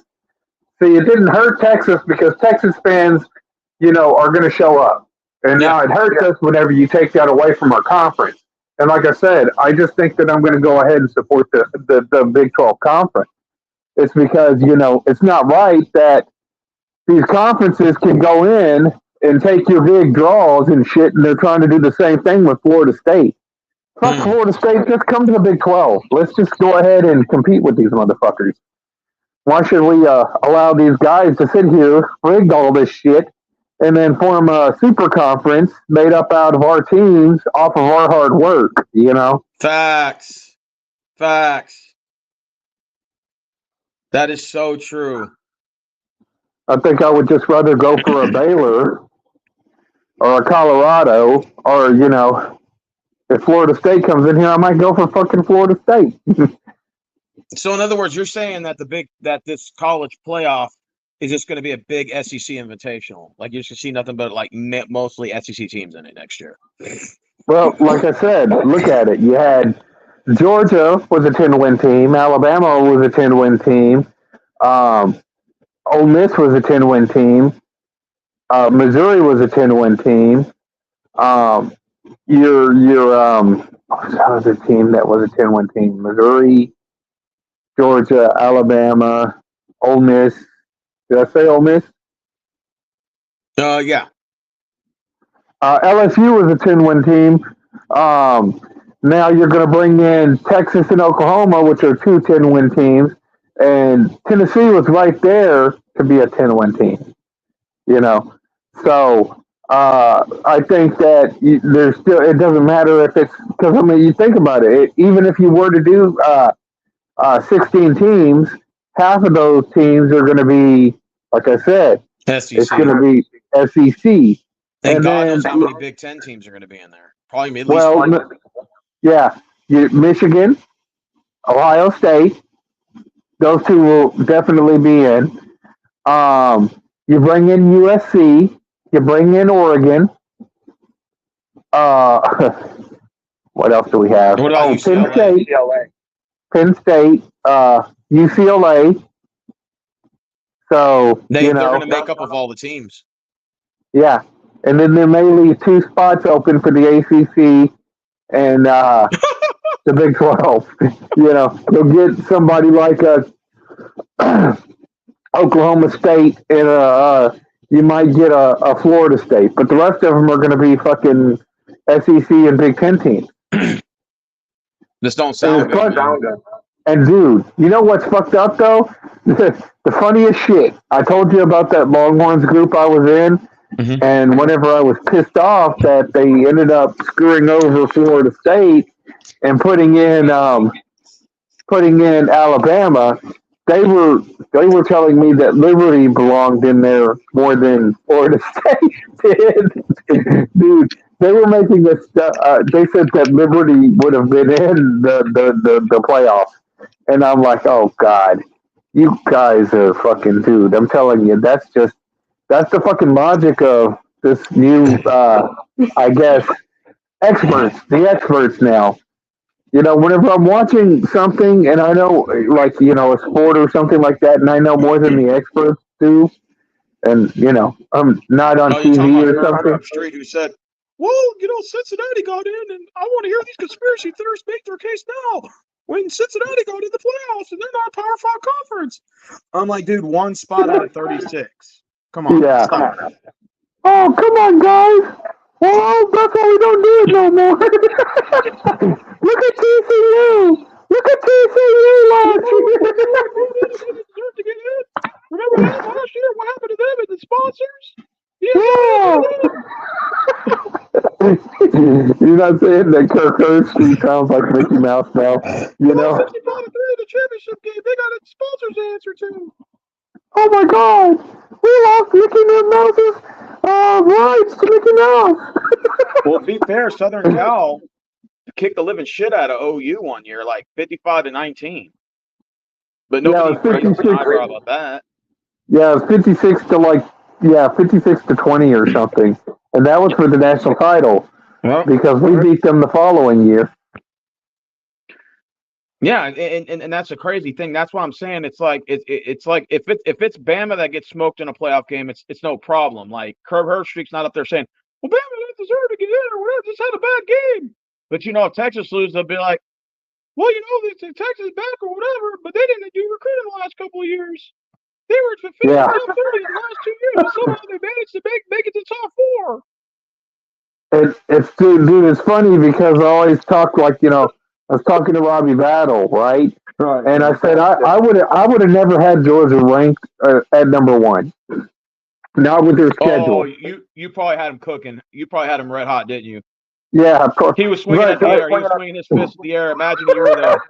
see, it didn't hurt Texas because Texas fans, are going to show up. And now it hurts us whenever you take that away from our conference. And like I said, I just think that I'm going to go ahead and support the Big 12 conference. It's because, it's not right that these conferences can go in and take your big draws and shit, and they're trying to do the same thing with Florida State. Fuck Florida State, just come to the Big 12. Let's just go ahead and compete with these motherfuckers. Why should we allow these guys to sit here, rig all this shit, and then form a super conference made up out of our teams off of our hard work, Facts. That is so true. I think I would just rather go for a Baylor or a Colorado or, if Florida State comes in here, I might go for fucking Florida State. So in other words, you're saying that this college playoff is just going to be a big SEC invitational. Like you should see nothing but mostly SEC teams in it next year. Well, like I said, look at it. You had Georgia was a 10-win team. Alabama was a 10-win team. Ole Miss was a 10-win team. Missouri was a 10-win team. What was the team that was a 10-win team? Missouri, Georgia, Alabama, Ole Miss. Did I say Ole Miss? Yeah. LSU was a 10-win team. Now you're going to bring in Texas and Oklahoma, which are 2 10-win teams, and Tennessee was right there to be a 10-win team. So I think that there's still. It doesn't matter if it's because I mean you think about it. Even if you were to do 16 teams, half of those teams are going to be, like I said, it's SEC. going to be SEC. And God then, knows how many Big Ten teams are going to be in there. Probably at least well, four. yeah, Michigan, Ohio State, those two will definitely be in. You bring in USC, you bring in Oregon. What else do we have? What about UCLA? Penn State, UCLA. So they're going to make up of all the teams. Yeah, and then there may leave 2 spots open for the ACC and the Big 12. You'll get somebody like a Oklahoma State and you might get a Florida State, but the rest of them are going to be fucking SEC and Big Ten teams. This don't sound good. And dude, you know what's fucked up though? The funniest shit. I told you about that Longhorns group I was in, and whenever I was pissed off that they ended up screwing over Florida State and putting in Alabama, they were telling me that Liberty belonged in there more than Florida State did. Dude, they were making this. They said that Liberty would have been in the playoffs, and I'm like, oh god, you guys are fucking dude. I'm telling you, that's the fucking logic of this new, I guess, the experts now. Whenever I'm watching something and I know, like, a sport or something like that, and I know more than the experts do, and, I'm not on TV or something. Street who said, well, Cincinnati got in, and I want to hear these conspiracy theorists make their case now. When Cincinnati got in the playoffs, and they're not a Power 5 conference. I'm like, dude, 1 spot out of 36. Come on. Yeah. Stop. Oh, come on, guys. Well, that's why we don't do it no more. Look at TCU. Look at TCU last year. Remember that last year? What happened to them and the sponsors? You're not saying that Kirk Herbstreit sounds like Mickey Mouse now, 65-3 in the championship game. They got a sponsors to answer to. Oh my God! We lost Mickey Mouse's rights to Mickey Mouse. Well, to be fair, Southern Cal kicked the living shit out of OU one year, like 55-19. But nobody raised an eyebrow about that. Yeah, it was 56 to 20 or something, and that was for the national title because we beat them the following year. Yeah, and that's a crazy thing. That's why I'm saying it's like it's like if it's Bama that gets smoked in a playoff game, it's no problem. Like Kirk Herbstreit's not up there saying, "Well, Bama didn't deserve to get in or whatever, just had a bad game." But if Texas loses, they'll be like, "Well, Texas is back or whatever, but they didn't do recruiting the last couple of years. They were 50 top 30 in the last 2 years, and somehow they managed to make it to top 4." It's funny because I always talk like I was talking to Robbie Battle, right? And I said I would have never had Georgia ranked at number 1, not with their schedule. Oh, you probably had him cooking. You probably had him red hot, didn't you? Yeah, of course. He was swinging at the air. He was swinging his fist in the air. Imagine you were there.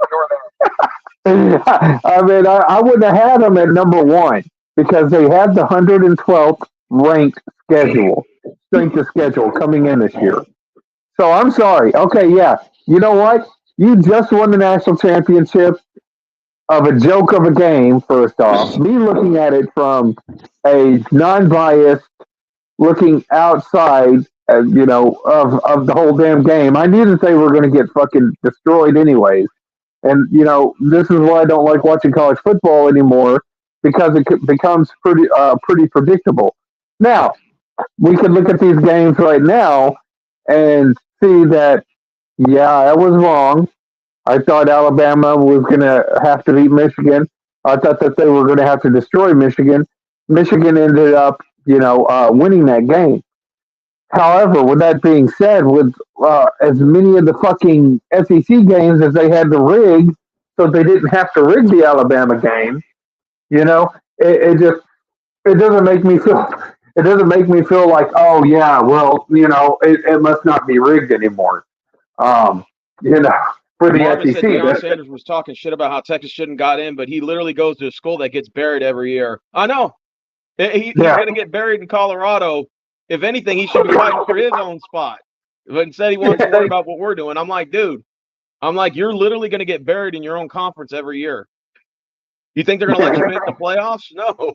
I mean, I wouldn't have had them at number 1 because they had the 112th ranked strength of schedule coming in this year. So I'm sorry. Okay, yeah. You know what? You just won the national championship of a joke of a game, first off. Me looking at it from a non-biased, looking outside, of the whole damn game. I knew that they were going to get fucking destroyed anyways. And, this is why I don't like watching college football anymore, because it becomes pretty predictable. Now, we can look at these games right now and see that, yeah, I was wrong. I thought Alabama was going to have to beat Michigan. I thought that they were going to have to destroy Michigan. Michigan ended up, winning that game. However, with that being said, with as many of the fucking SEC games as they had to rig, so they didn't have to rig the Alabama game, it doesn't make me feel it doesn't make me feel like, oh yeah, well, it must not be rigged anymore. Um, you know, for the Marvin said SEC. Deion Sanders was talking shit about how Texas shouldn't got in, but he literally goes to a school that gets buried every year. I know. He's going to get buried in Colorado. If anything, he should be fighting for his own spot. But instead, he wants to worry about what we're doing. I'm like, dude, you're literally going to get buried in your own conference every year. You think they're going to let you make the playoffs? No.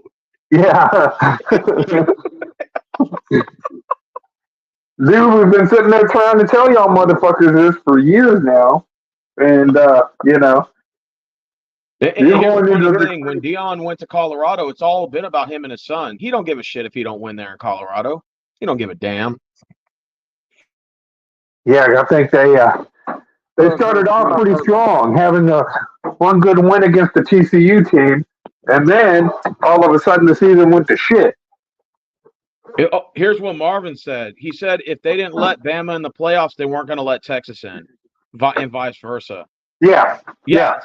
Yeah. Dude, we've been sitting there trying to tell y'all motherfuckers this for years now. And, Here's the funny thing. When Deion went to Colorado, it's all been about him and his son. He don't give a shit if he don't win there in Colorado. He don't give a damn. Yeah, I think they started off pretty strong, having one good win against the TCU team, and then all of a sudden the season went to shit. Here's what Marvin said. He said if they didn't let Bama in the playoffs, they weren't going to let Texas in, and vice versa. Yeah.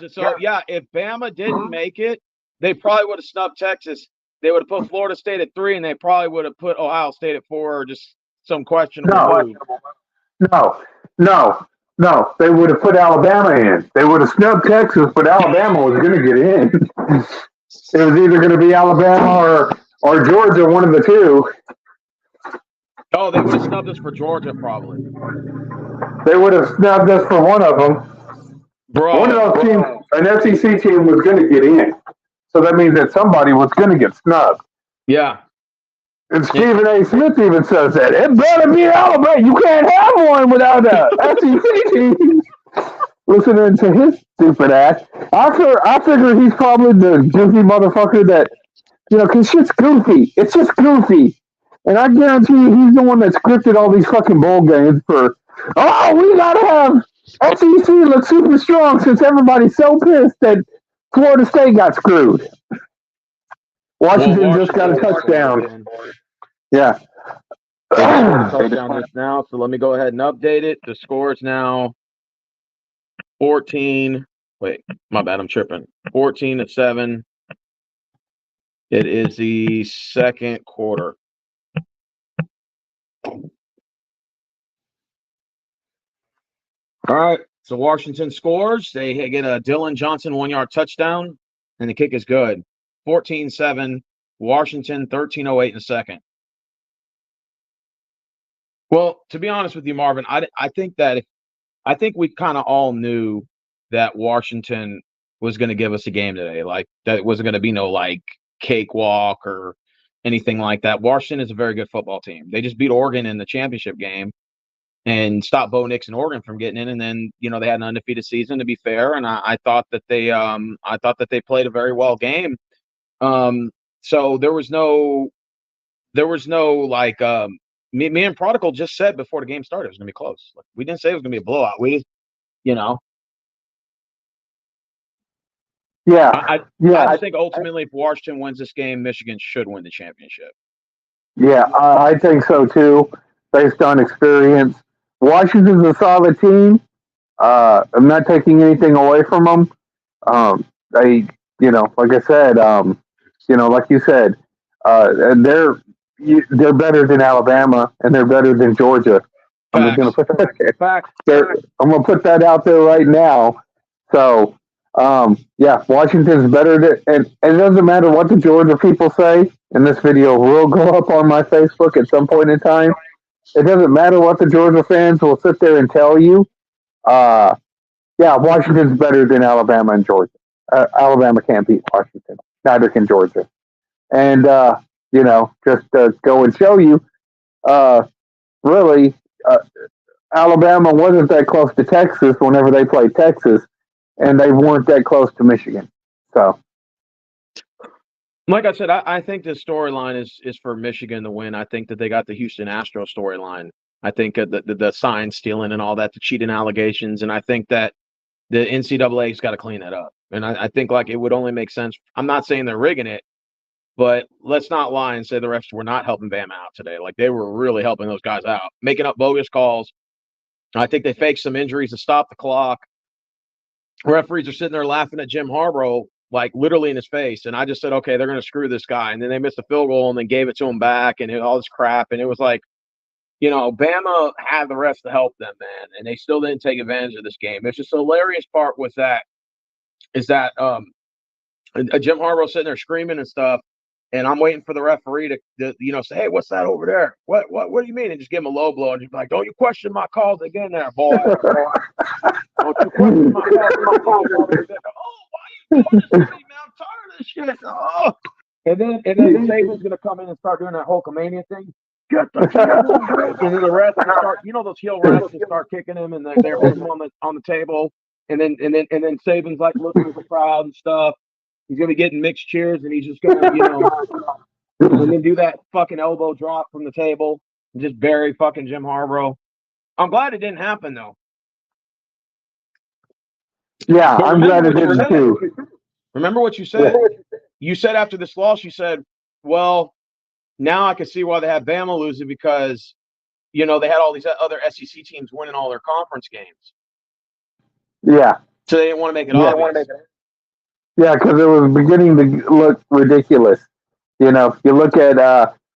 So if Bama didn't make it, they probably would have snubbed Texas. They would have put Florida State at 3, and they probably would have put Ohio State at 4, or just some questionable move. No. They would have put Alabama in. They would have snubbed Texas, but Alabama was going to get in. It was either going to be Alabama or Georgia, one of the two. Oh, they would have snubbed us for Georgia, probably. They would have snubbed us for one of them. One of those teams, an SEC team, was going to get in. So that means that somebody was going to get snubbed. Yeah. And Stephen A. Smith even says that. It better be Alabama. You can't have one without a SEC team. Listening to his stupid ass. I figure he's probably the goofy motherfucker that, because shit's goofy. It's just goofy. And I guarantee you he's the one that scripted all these fucking bowl games for, we got to have SEC look super strong since everybody's so pissed that Florida State got screwed. Washington just got a touchdown. Yeah. Touchdown just now, so let me go ahead and update it. The score is now 14. Wait, my bad, I'm tripping. 14-7. It is the second quarter. All right, so Washington scores. They get a Dylan Johnson 1-yard touchdown, and the kick is good. 14-7, Washington, 13:08 in the second. Well, to be honest with you, Marvin, I think we kind of all knew that Washington was going to give us a game today. Like, that wasn't going to be no, cakewalk or anything like that. Washington is a very good football team. They just beat Oregon in the championship game and stopped Bo Nix and Oregon from getting in. And then, they had an undefeated season, to be fair. And I thought that they played a very well game. So there was no me and Prodigal just said before the game started it was going to be close. We didn't say it was going to be a blowout. We just, Yeah. I think ultimately if Washington wins this game, Michigan should win the championship. Yeah, I think so too, based on experience. Washington's a solid team. I'm not taking anything away from them. They, like I said, like you said, they're better than Alabama and they're better than Georgia. I'm just going to put that. I'm going to put that out there right now. So, Washington's better and it doesn't matter what the Georgia people say. And this video will go up on my Facebook at some point in time. It doesn't matter what the Georgia fans will sit there and tell you. Washington's better than Alabama and Georgia. Alabama can't beat Washington. Neither can Georgia. And, just to go and show you, really, Alabama wasn't that close to Texas whenever they played Texas, and they weren't that close to Michigan. So, like I said, I think this storyline is for Michigan to win. I think that they got the Houston Astros storyline. I think the sign stealing and all that, the cheating allegations, and I think that the NCAA's got to clean that up. And I think it would only make sense. I'm not saying they're rigging it, but let's not lie and say the refs were not helping Bama out today. They were really helping those guys out, making up bogus calls. I think they faked some injuries to stop the clock. Referees are sitting there laughing at Jim Harbaugh like literally in his face. And I just said, okay, they're going to screw this guy. And then they missed a field goal and then gave it to him back and all this crap. And it was like, you know, Bama had the refs to help them, man, and they still didn't take advantage of this game. It's just the hilarious part was that Jim Harbaugh sitting there screaming and stuff, and I'm waiting for the referee to say, hey, what's that over there? What do you mean? And just give him a low blow and just be like, don't you question my calls again there, boy. Don't you question my calls. Oh, why are you doing this to me, man? I'm tired of this shit. Oh. And then Saban's going to come in and start doing that Hulkamania thing. Get the and then the refs start, those heel refs and start kicking him, and they're putting him on the table. And then Saban's like looking at the crowd and stuff. He's gonna be getting mixed cheers, and he's just gonna, and then do that fucking elbow drop from the table and just bury fucking Jim Harbaugh. I'm glad it didn't happen though. Yeah, I'm glad it didn't too. Remember what you said? You said after this loss, you said, well, now I can see why they had Bama losing because, they had all these other SEC teams winning all their conference games. Yeah. So they didn't want to make it obvious. Yeah, because it was beginning to look ridiculous. You look at,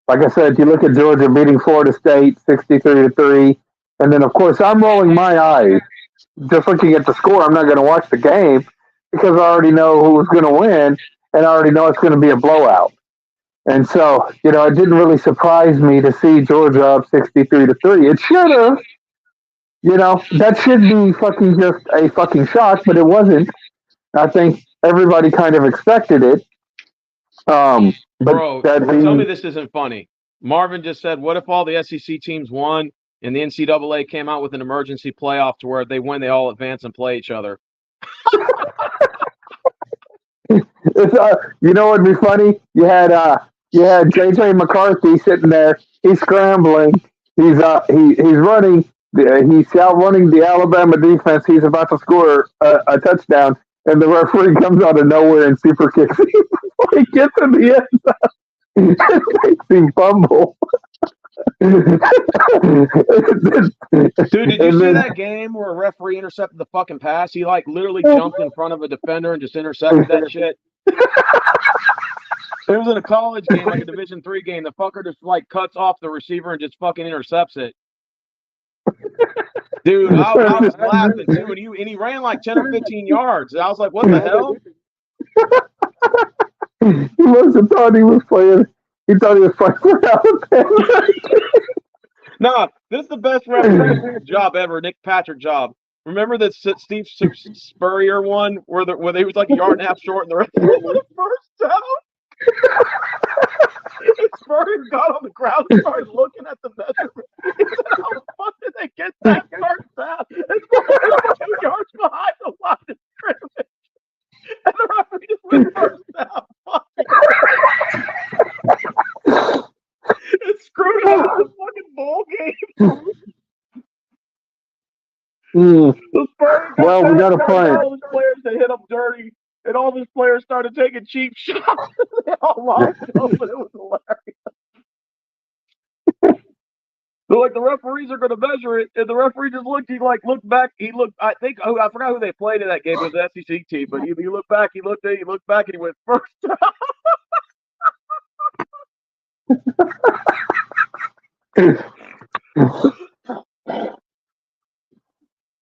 like I said, you look at Georgia beating Florida State 63-3, and then, of course, I'm rolling my eyes. Just looking at the score, I'm not going to watch the game because I already know who's going to win, and I already know it's going to be a blowout. And so, it didn't really surprise me to see Georgia up 63-3. It should have. That should be fucking just a fucking shock, but it wasn't. I think everybody kind of expected it. But Bro, tell me this isn't funny. Marvin just said, what if all the SEC teams won and the NCAA came out with an emergency playoff to where they win, they all advance and play each other? You know what'd be funny? You had JJ McCarthy sitting there. He's scrambling. He's running. He's outrunning the Alabama defense. He's about to score a touchdown, and the referee comes out of nowhere and super kicks him. He gets in the end zone and makes him fumble. Dude, did you see that game where a referee intercepted the fucking pass? He literally jumped in front of a defender and just intercepted that shit. It was in a college game, like a Division III game. The fucker just cuts off the receiver and just fucking intercepts it. Dude, I was laughing too, and he ran 10 or 15 yards. I was like, what the hell? He must have thought he was playing. He thought he was playing for Alabama. No, this is the best referee job ever, Nick Patrick job. Remember that Steve Spurrier one where they was a yard and a half short and the rest was the first down? Spurrier got on the ground and started looking at the measurement. He said, how the fuck did they get that first down? It's 2 yards behind the line of scrimmage. And the referee just went first down. It screwed up the fucking bowl game. Well, we got a punt. All these players, they hit up dirty, and all these players started taking cheap shots. They all lost them, but it was hilarious. So, the referees are going to measure it, and the referee just looked. He looked back. I forgot who they played in that game. It was the SEC team, but he looked back. He looked back, and he went first down.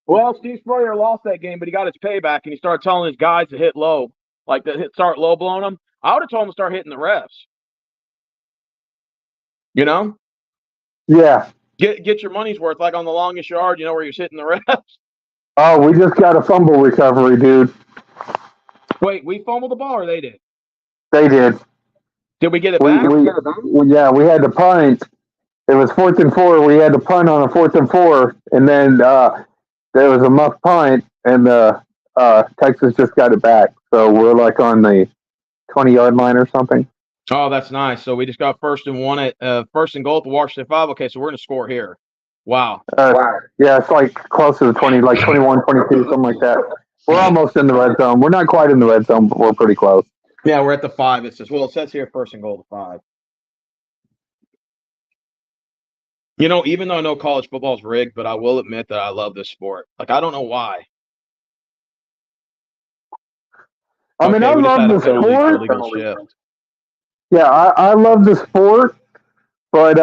Well, Steve Spurrier lost that game, but he got his payback, and he started telling his guys to hit low, start low blowing them. I would have told him to start hitting the refs. Yeah. Get your money's worth, on the longest yard, where you're hitting the refs. Oh, we just got a fumble recovery, dude. Wait, we fumbled the ball, or they did? They did. Did we get it back? Yeah, we had to punt. It was 4th and 4. We had to punt on a 4th and 4, and then there was a muff punt, and Texas just got it back. So we're on the 20-yard line or something. Oh, that's nice. So we just got 1st and 1 at 1st and goal at the Washington 5. Okay, so we're going to score here. Wow. Yeah, it's close to the 20, 21, 22, something like that. We're almost in the red zone. We're not quite in the red zone, but we're pretty close. Yeah, we're at the 5. It says here 1st and goal to 5. Even though I know college football is rigged, but I will admit that I love this sport. I don't know why. I mean, I we just love had the a penalty for sport. illegal shift. Yeah, I love the sport, but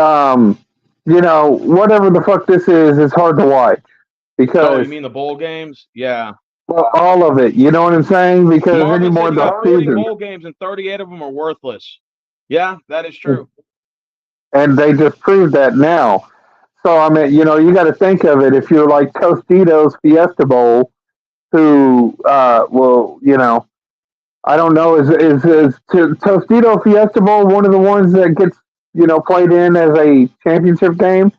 you know, whatever the fuck this is, it's hard to watch because Oh, you mean the bowl games? Yeah. well, all of it. You know what I'm saying? Because Marvin anymore said you the got 40 season, bowl games and 38 of them are worthless. Yeah, that is true. and they just proved that now. So I mean, you know, you got to think of it. If you're like Tostitos Fiesta Bowl, who will, you know, I don't know, is Tostito Fiesta Bowl one of the ones that gets, you know, played in as a championship game?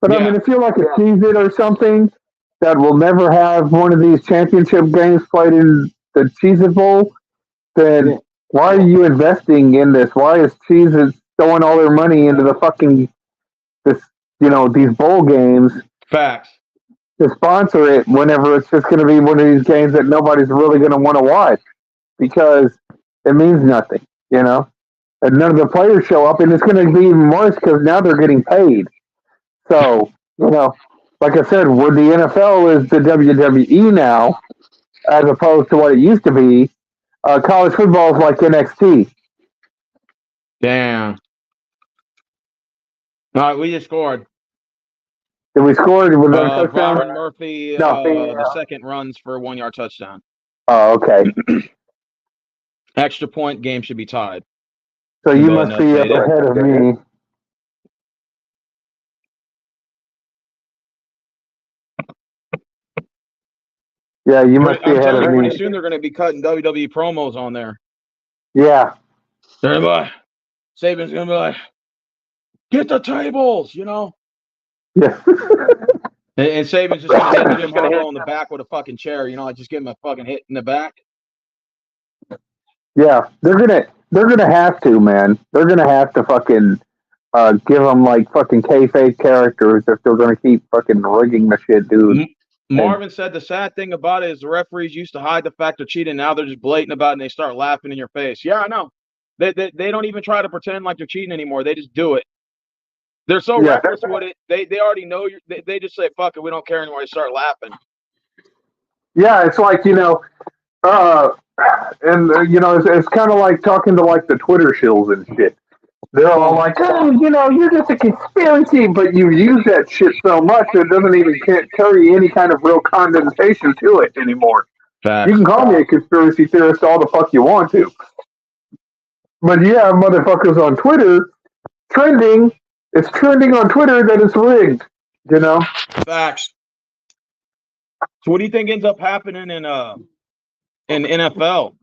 But I mean, if you're like a Cheez-It or something that will never have one of these championship games played in the Cheez-It Bowl, then why are you investing in this? Why is Cheez-It throwing all their money into the fucking this, you know, these bowl games? Facts. To sponsor it whenever it's just going to be one of these games that nobody's really going to want to watch because it means nothing, you know? And none of the players show up, and it's going to be even worse because now they're getting paid. So, you know, like I said, where the NFL is the WWE now, as opposed to what it used to be, college football is like NXT. Damn. All right, we just scored. Did we score? Was that a touchdown? Byron Murphy, No. the second runs for a 1-yard touchdown. Oh, okay. Extra point, game should be tied. So you must be up ahead of me. Yeah, you must be ahead of me. Pretty soon they're going to be cutting WWE promos on there. Yeah. They're like, Saban's going to be like, get the tables, you know? Yeah. And Saban's just going to hit Jim Harbaugh in the back with a fucking chair, you know, like just give him a fucking hit in the back. Yeah, they're gonna have to, man. They're gonna have to fucking give them like fucking kayfabe characters if they're gonna keep fucking rigging the shit, dude. Marvin said the sad thing about it is the referees used to hide the fact they're cheating. Now they're just blatant about it and they start laughing in your face. Yeah, I know. They don't even try to pretend like they're cheating anymore. They just do it. They're so reckless with it. They already know they just say, fuck it, we don't care anymore. They start laughing. Yeah, it's like, you know, and you know, it's kind of like talking to like the Twitter shills and shit. They're all like, oh, you know, you're just a conspiracy, but you use that shit so much it doesn't even carry any kind of real condensation to it anymore. Facts. You can call me a conspiracy theorist all the fuck you want to. But yeah, motherfuckers on Twitter trending. It's trending on Twitter that it's rigged, you know? Facts. So what do you think ends up happening in NFL?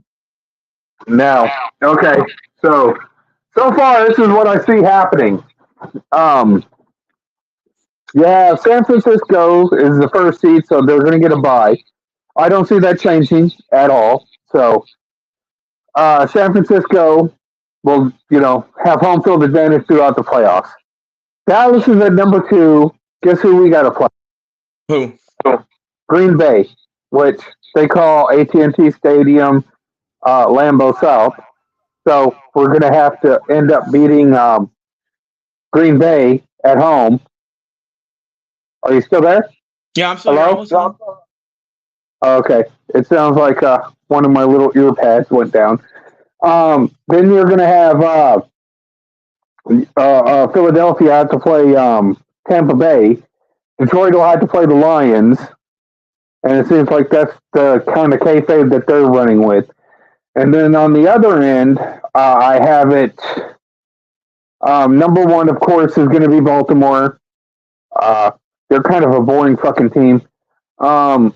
Now, okay, so far this is what I see happening. Yeah, San Francisco is the first seed, so they're going to get a bye. I don't see that changing at all. So, San Francisco will, you know, have home field advantage throughout the playoffs. Dallas is at number 2. Guess who we got to play? Who? Green Bay, which they call AT&T Stadium Lambeau South. So we're going to have to end up beating Green Bay at home. Are you still there? Yeah, I'm still here. Okay. It sounds like one of my little ear pads went down. Then you're going to have Philadelphia have to play Tampa Bay. Detroit will have to play the Lions. And it seems like that's the kind of kayfabe that they're running with. And then on the other end, I have it. Number 1, of course, is going to be Baltimore. They're kind of a boring fucking team. Then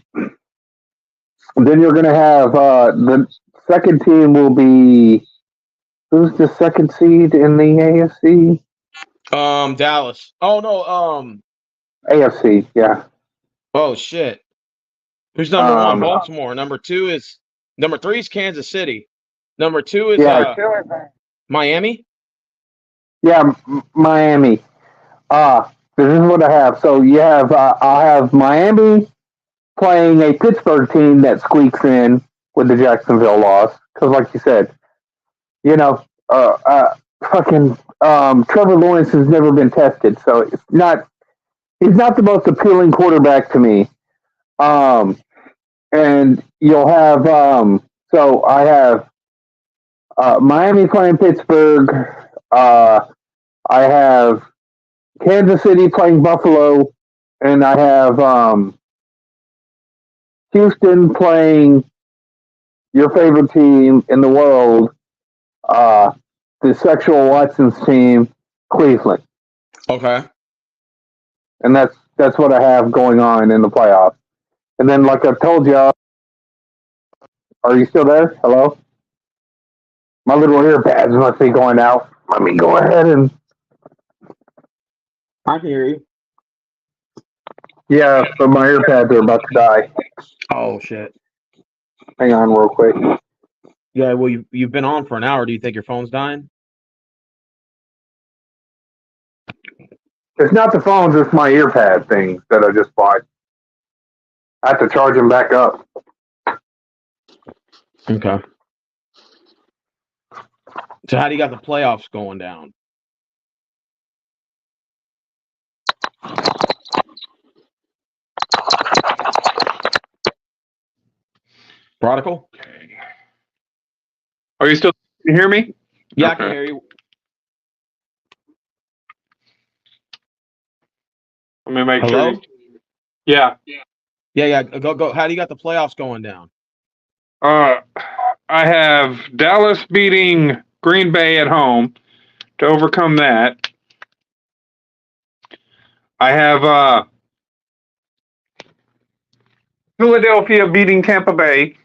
you're going to have the second team will be, who's the second seed in the AFC? Dallas. Oh no, AFC, yeah. Oh shit. Who's number 1? Baltimore. Number 3 is Kansas City. Number 2 is Miami. Yeah, Miami. This is what I have. So you have I have Miami playing a Pittsburgh team that squeaks in with the Jacksonville loss. Because, like you said, you know, fucking Trevor Lawrence has never been tested, so he's not the most appealing quarterback to me. And you'll have So I have Miami playing Pittsburgh. I have Kansas City playing Buffalo, and I have Houston playing your favorite team in the world, the Sexual Watson's team, Cleveland. Okay. And that's what I have going on in the playoffs. And then, like I told you, are you still there? Hello? My little earpads must be going out. Let me go ahead and. I can hear you. Yeah, but my earpads are about to die. Oh shit. Hang on, real quick. Yeah, well, you've been on for an hour. Do you think your phone's dying? It's not the phones, it's my earpad things that I just bought. I have to charge them back up. Okay. So how do you got the playoffs going down? Prodigal? Are you still? Can you hear me? Yeah, I can hear you. Let me make Hello? sure. Yeah. Yeah. Go. How do you got the playoffs going down? I have Dallas beating Green Bay at home to overcome that. I have Philadelphia beating Tampa Bay.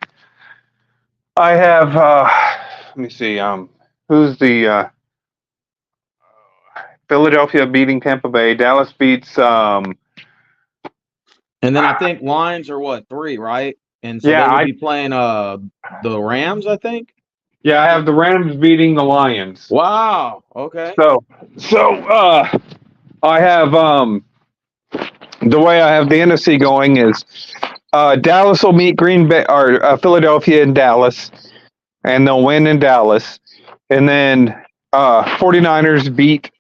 I have let me see. Who's the Philadelphia beating Tampa Bay? Dallas beats And then I think Lions are what, 3, right? And so Yeah, they would be playing the Rams, I think. yeah, I have the Rams beating the Lions. Wow. Okay. So I have the way I have the NFC going is Dallas will meet Green Bay or Philadelphia in Dallas, and they'll win in Dallas. And then 49ers beat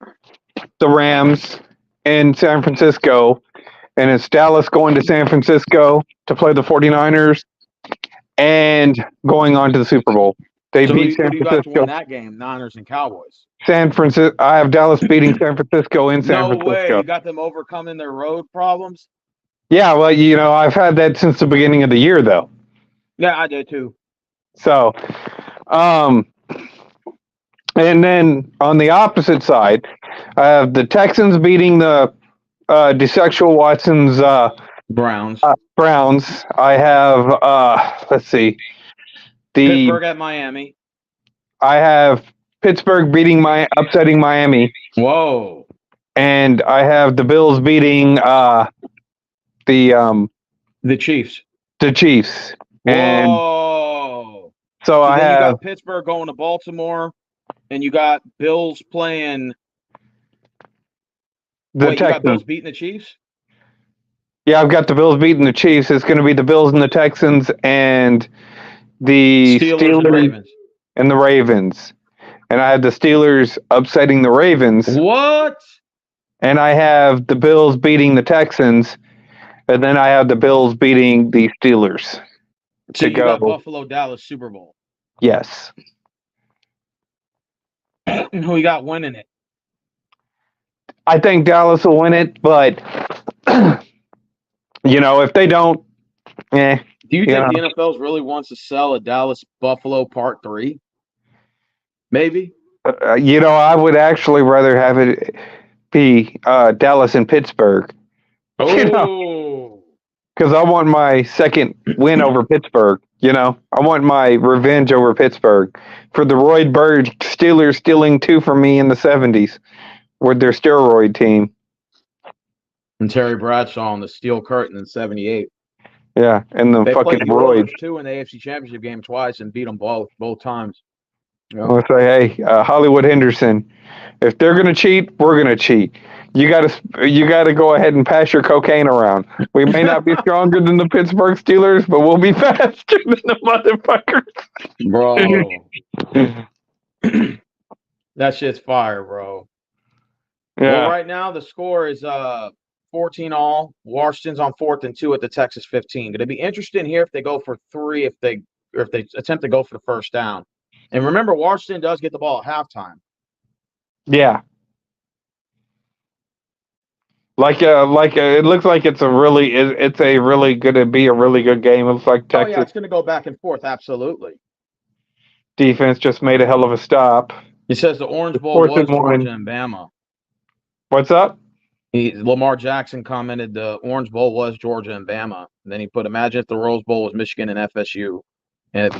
the Rams in San Francisco, and it's Dallas going to San Francisco to play the 49ers and going on to the Super Bowl. They So beat who San do you got to Francisco. win that game? Niners and Cowboys. San Francisco. I have Dallas beating San Francisco in San No Francisco. way. You got them overcoming their road problems? Yeah, well, I've had that since the beginning of the year, though. Yeah, I did too. So, and then on the opposite side, I have the Texans beating the Desexual Watson's Browns. Browns. I have let's see, Pittsburgh at Miami. I have Pittsburgh upsetting Miami, Whoa. and I have the Bills beating the Chiefs. The Chiefs. And Whoa. so I then have you got Pittsburgh going to Baltimore, and you got Bills playing. the Wait, you got Texans. Bills beating the Chiefs? Yeah, I've got the Bills beating the Chiefs. It's going to be the Bills and the Texans and the Steelers and Ravens. and the Ravens. And I have the Steelers upsetting the Ravens. What? And I have the Bills beating the Texans. And then I have the Bills beating the Steelers. So you got Buffalo, Dallas, Super Bowl. Yes. And who you got winning it? I think Dallas will win it, but if they don't, Do you think the NFL really wants to sell a Dallas Buffalo Part 3? Maybe. I would actually rather have it be Dallas and Pittsburgh. Oh. Because I want my second win over Pittsburgh. I want my revenge over Pittsburgh for the Roy Bird Steelers stealing 2 from me in the 70s with their steroid team. And Terry Bradshaw on the steel curtain in 78. Yeah, and the they fucking played the Roy. Oilers too in the AFC Championship game twice and beat them both times. I'll say, hey, Hollywood Henderson, if they're gonna cheat, we're gonna cheat. You gotta go ahead and pass your cocaine around. We may not be stronger than the Pittsburgh Steelers, but we'll be faster than the motherfuckers. Bro. That shit's fire, bro. Yeah. Well, right now the score is 14-all. Washington's on 4th and 2 at the Texas 15. Gonna be interesting here if they go for 3, if they if they attempt to go for the first down. And remember, Washington does get the ball at halftime. Yeah. It looks like it's a really going to be a really good game. It looks like Texas. Oh yeah, it's going to go back and forth. Absolutely. Defense just made a hell of a stop. He says the Orange Bowl was Georgia and Bama. What's up? Lamar Jackson commented the Orange Bowl was Georgia and Bama. And then he put, imagine if the Rose Bowl was Michigan and FSU. And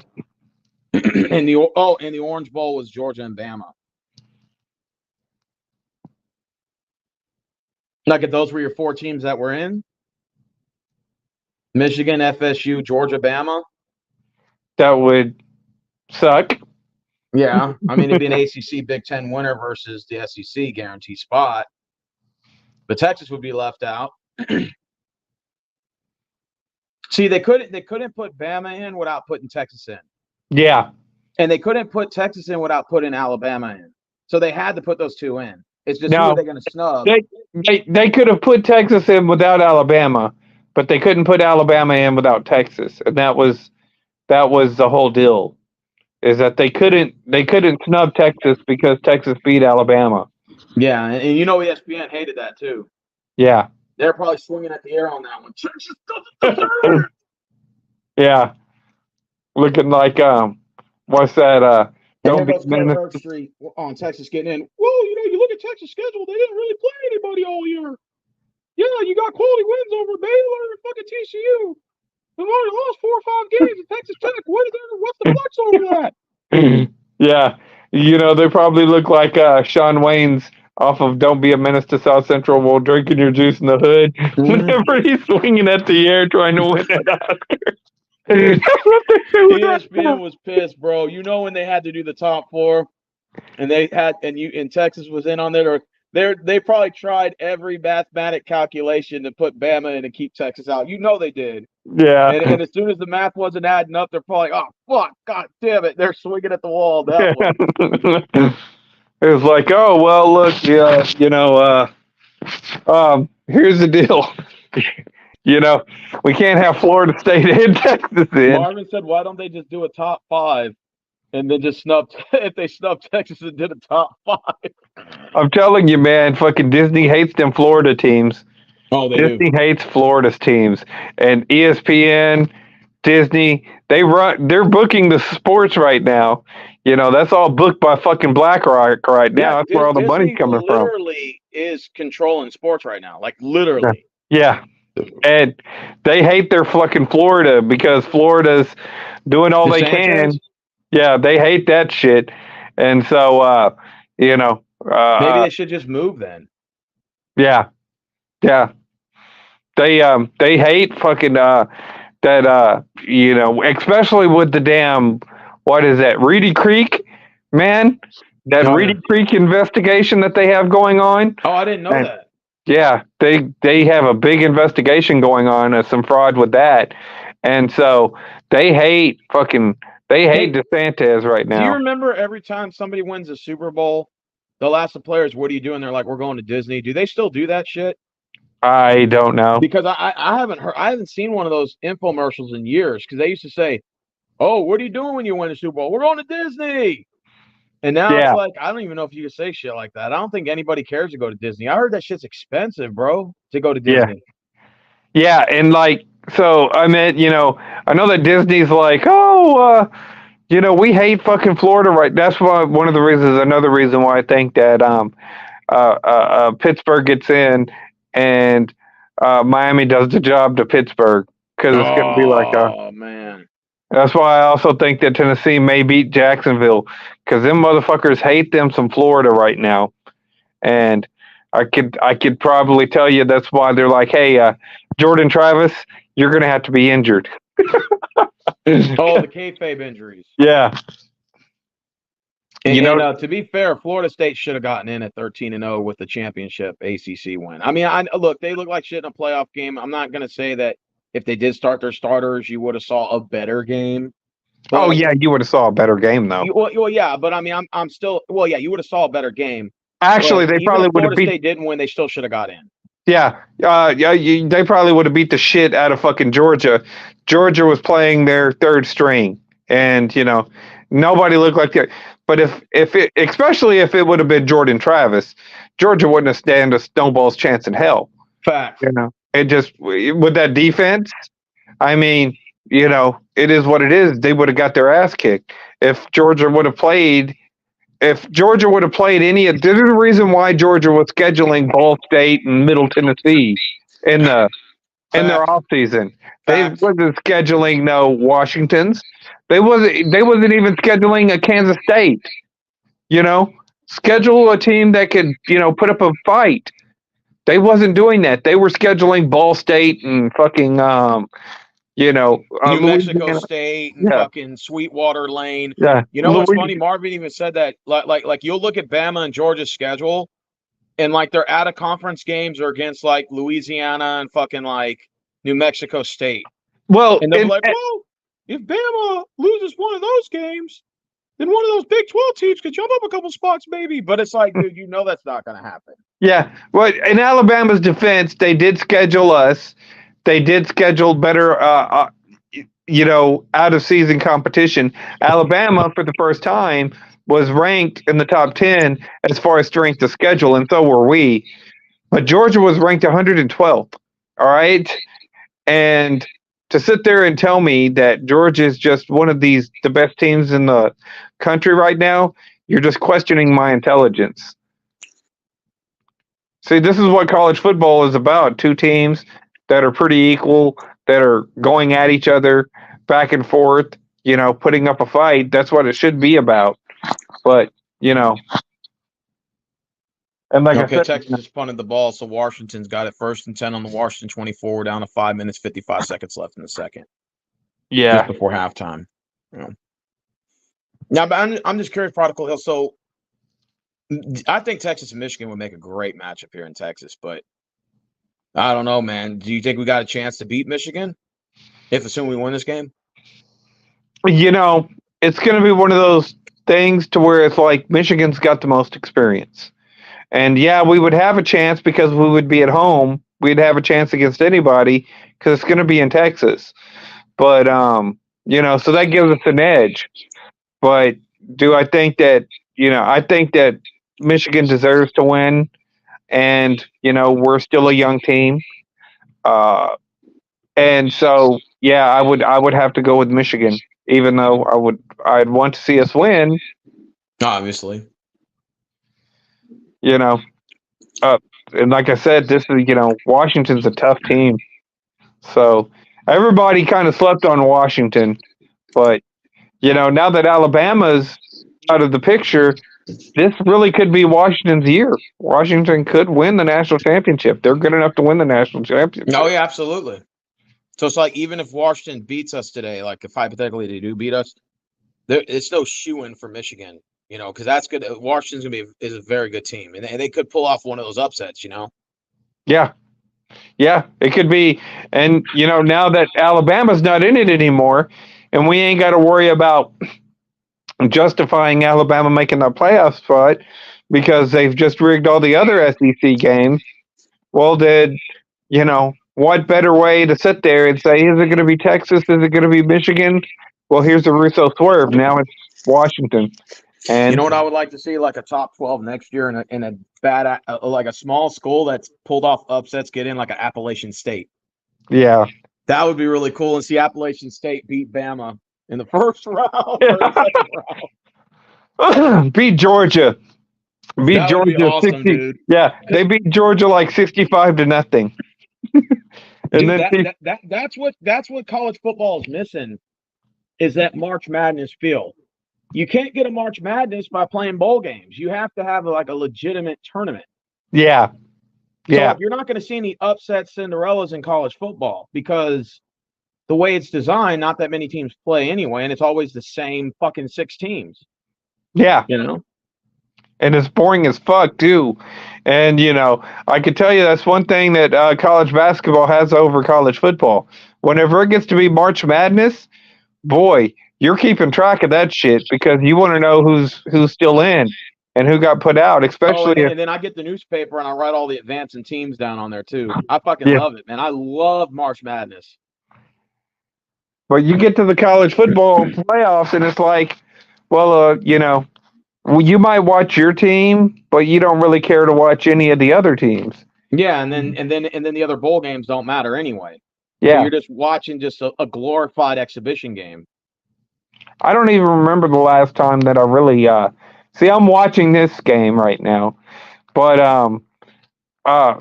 the Orange Bowl was Georgia and Bama. Like if those were your 4 teams that were in? Michigan, FSU, Georgia, Bama? That would suck. Yeah. I mean, it'd be an ACC Big Ten winner versus the SEC guarantee spot. But Texas would be left out. See, they couldn't put Bama in without putting Texas in. Yeah. And they couldn't put Texas in without putting Alabama in. So they had to put those 2 in. It's just who are they going to snub? They could have put Texas in without Alabama, but they couldn't put Alabama in without Texas. And that was the whole deal. Is that they couldn't snub Texas because Texas beat Alabama. Yeah, and ESPN hated that too. Yeah. They're probably swinging at the air on that one. Texas doesn't deserve it. Yeah. Looking like what's that? Don't be Kirk Street on Texas getting in. Well, you look at Texas' schedule, they didn't really play anybody all year. Yeah, you got quality wins over Baylor and fucking TCU. They've already lost 4 or 5 games at Texas Tech. What's the flex over that? Yeah. They probably look like Sean Wayne's off of Don't Be a Menace to South Central while drinking your juice in the hood. Whenever he's swinging at the air trying to win that Oscar. ESPN was pissed, bro. When they had to do the top 4 and Texas was in on there, they probably tried every mathematic calculation to put Bama in and keep Texas out. They did. Yeah. And as soon as the math wasn't adding up, they're probably like, oh, fuck, God damn it. They're swinging at the wall. That one. It was like, oh, well, look, here's the deal. We can't have Florida State and Texas in. Marvin said, why don't they just do a top 5 and then just if they snub Texas and did a top 5? I'm telling you, man, fucking Disney hates them Florida teams. Oh, Disney hates Florida's teams. And ESPN, Disney, they're booking the sports right now. That's all booked by fucking BlackRock right now. That's where all the money's coming from. Literally is controlling sports right now. Like literally. Yeah. And they hate their fucking Florida because Florida's doing all they can. Yeah, they hate that shit. And so, maybe they should just move then. Yeah. Yeah. They hate fucking that especially with the damn, what is that, Reedy Creek, man? That Reedy Creek investigation that they have going on. Oh, I didn't know that. Yeah, they have a big investigation going on, some fraud with that. And so they hate DeSantis right now. Do you remember every time somebody wins a Super Bowl, they'll ask the players, what are you doing? They're like, we're going to Disney. Do they still do that shit? I don't know. Because I haven't seen one of those infomercials in years, because they used to say, oh, what are you doing when you win a Super Bowl? We're going to Disney. And now it's like, I don't even know if you can say shit like that. I don't think anybody cares to go to Disney. I heard that shit's expensive, bro, to go to Disney. Yeah, and so I meant, I know that Disney's like, oh, we hate fucking Florida, right? That's why another reason why I think that Pittsburgh gets in and Miami does the job to Pittsburgh, because it's going to be like oh man. That's why I also think that Tennessee may beat Jacksonville, because them motherfuckers hate them some Florida right now. And I could probably tell you that's why they're like, hey, Jordan Travis, you're going to have to be injured. Oh, the kayfabe injuries. Yeah. And, to be fair, Florida State should have gotten in at 13-0 with the championship ACC win. I mean, they look like shit in a playoff game. I'm not going to say that if they did start their starters, you would have saw a better game. But, you would have saw a better game, though. Well, yeah, but I mean, I'm still. Well, yeah, you would have saw a better game. Actually, they probably would have beat. If Florida State didn't win, they still should have got in. Yeah, they probably would have beat the shit out of fucking Georgia. Georgia was playing their third string. and nobody looked like that. But especially if it would have been Jordan Travis, Georgia wouldn't have stand a snowball's chance in hell. Fact. It just with that defense. I mean, it is what it is. They would have got their ass kicked if Georgia would have played. If Georgia would have played there's a reason why Georgia was scheduling Ball State and Middle Tennessee in their off season. They wasn't scheduling no Washingtons. They wasn't even scheduling a Kansas State. Schedule a team that could put up a fight. They wasn't doing that. They were scheduling Ball State and fucking New Mexico State and fucking Sweetwater Lane. Yeah. What's funny? Marvin even said that like you'll look at Bama and Georgia's schedule, and like their out of conference games are against like Louisiana and fucking like New Mexico State. Well, and they're like, well, if Bama loses one of those games, then one of those Big 12 teams could jump up a couple spots, maybe. But it's like, dude, that's not going to happen. Yeah. Well, in Alabama's defense, they did schedule us. They did schedule better, out of season competition. Alabama, for the first time, was ranked in the top 10 as far as strength of schedule, and so were we. But Georgia was ranked 112th. All right. And to sit there and tell me that Georgia is just one of the best teams in the country right now, you're just questioning my intelligence. See, this is what college football is about. Two teams that are pretty equal, that are going at each other back and forth, putting up a fight. That's what it should be about. But, and like I said, Texas just punted the ball, so Washington's got it 1st and 10 on the Washington 24, down to 5 minutes, 55 seconds left in the second. Yeah. Just before halftime. Now, but I'm just curious, Prodigal Hill. So I think Texas and Michigan would make a great matchup here in Texas, but I don't know, man. Do you think we got a chance to beat Michigan? Assuming we win this game? It's going to be one of those things to where it's like Michigan's got the most experience. And yeah, we would have a chance because we would be at home. We'd have a chance against anybody because it's going to be in Texas. But, so that gives us an edge. But do I think that, I think that Michigan deserves to win. And, we're still a young team. And so, yeah, I would have to go with Michigan, even though I'd want to see us win. Obviously. And like I said, this is, Washington's a tough team. So everybody kind of slept on Washington. But, now that Alabama's out of the picture, this really could be Washington's year. Washington could win the national championship. They're good enough to win the national championship. Oh, yeah, absolutely. So it's like, even if Washington beats us today, like if hypothetically they do beat us, it's no shoo-in for Michigan. Because that's good. Washington's is a very good team, and they could pull off one of those upsets. Yeah, it could be. And now that Alabama's not in it anymore, and we ain't got to worry about justifying Alabama making the playoff spot because they've just rigged all the other SEC games. Well, what better way to sit there and say, is it going to be Texas? Is it going to be Michigan? Well, here's the Russo swerve. Now it's Washington. And you know what I would like to see, like a top 12 next year in a bad, like a small school that's pulled off upsets, get in like an Appalachian State. Yeah, that would be really cool. And see Appalachian State beat Bama in the first round. Or the second round. Beat Georgia. Beat Georgia awesome, 60. Dude. Yeah, they beat Georgia like 65-0. And dude, that's what college football is missing, is that March Madness feel. You can't get a March Madness by playing bowl games. You have to have like a legitimate tournament. Yeah. So you're not going to see any upset Cinderellas in college football because the way it's designed, not that many teams play anyway, and it's always the same fucking 6 teams. Yeah. And it's boring as fuck, too. And, I could tell you that's one thing that college basketball has over college football. Whenever it gets to be March Madness, boy, you're keeping track of that shit because you want to know who's still in and who got put out, especially. And then I get the newspaper and I write all the advancing teams down on there, too. I fucking love it, man. I love March Madness. But you get to the college football playoffs, and it's like, well, you might watch your team, but you don't really care to watch any of the other teams. Yeah, and then the other bowl games don't matter anyway. Yeah. So you're just watching just a glorified exhibition game. I don't even remember the last time that I really see. I'm watching this game right now, but I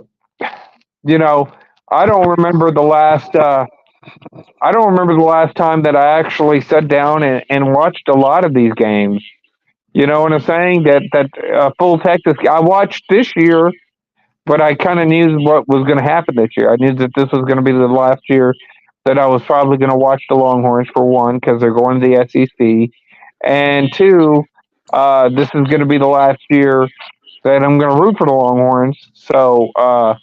don't remember the last. I don't remember the last time that I actually sat down and watched a lot of these games. You know what I'm saying? That full Texas. I watched this year, but I kind of knew what was going to happen this year. I knew that this was going to be the last year that I was probably going to watch the Longhorns, for one, because they're going to the SEC, and two, this is going to be the last year that I'm going to root for the Longhorns. So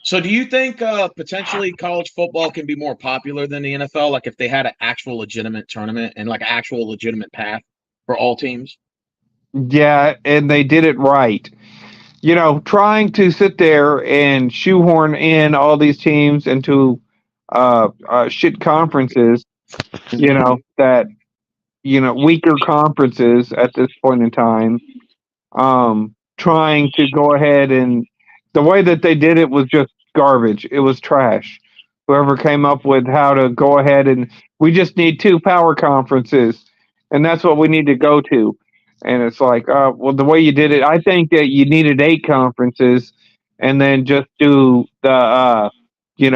do you think potentially college football can be more popular than the NFL? Like if they had an actual legitimate tournament and like an actual legitimate path for all teams? Yeah, and they did it right. Trying to sit there and shoehorn in all these teams into shit conferences, that weaker conferences at this point in time, trying to go ahead, and the way that they did it was just garbage. It was trash. Whoever came up with how to go ahead, and we just need 2 power conferences, and that's what we need to go to. And it's like, well, the way you did it, I think that you needed 8 conferences, and then just do the Your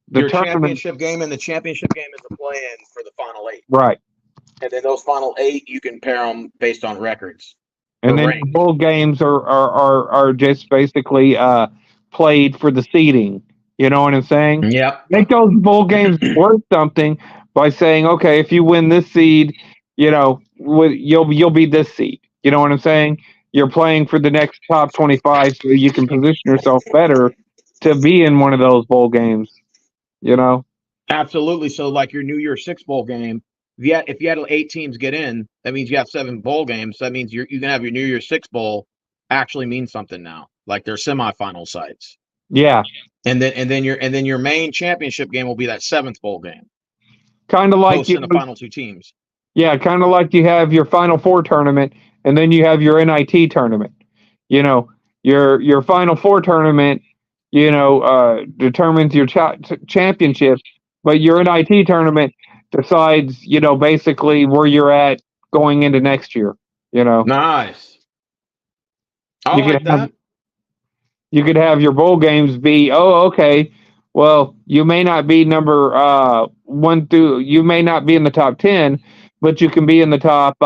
tournament. Championship game, and the championship game is a play-in for the final 8. Right. And then those final 8, you can pair them based on records. And then the bowl games are just basically played for the seeding. You know what I'm saying? Yep. Make those bowl games worth something by saying, okay, if you win this seed, you'll be this seed. You know what I'm saying? You're playing for the next top 25, so you can position yourself better to be in one of those bowl games. Absolutely. So, like your New Year's Six bowl game, if you had 8 teams get in, that means you have 7 bowl games. That means you can have your New Year's Six bowl actually mean something now. Like they're semifinal sites. Yeah. And then your main championship game will be that 7th bowl game. Kind of like the final 2 teams. Yeah, kind of like you have your Final Four tournament, and then you have your NIT tournament. Your Final Four tournament, determines your championship, but your NIT tournament decides, basically where you're at going into next year. Nice. I like that. You could have your bowl games be, okay, well, you may not be number 1 through, you may not be in the top 10, but you can be in the top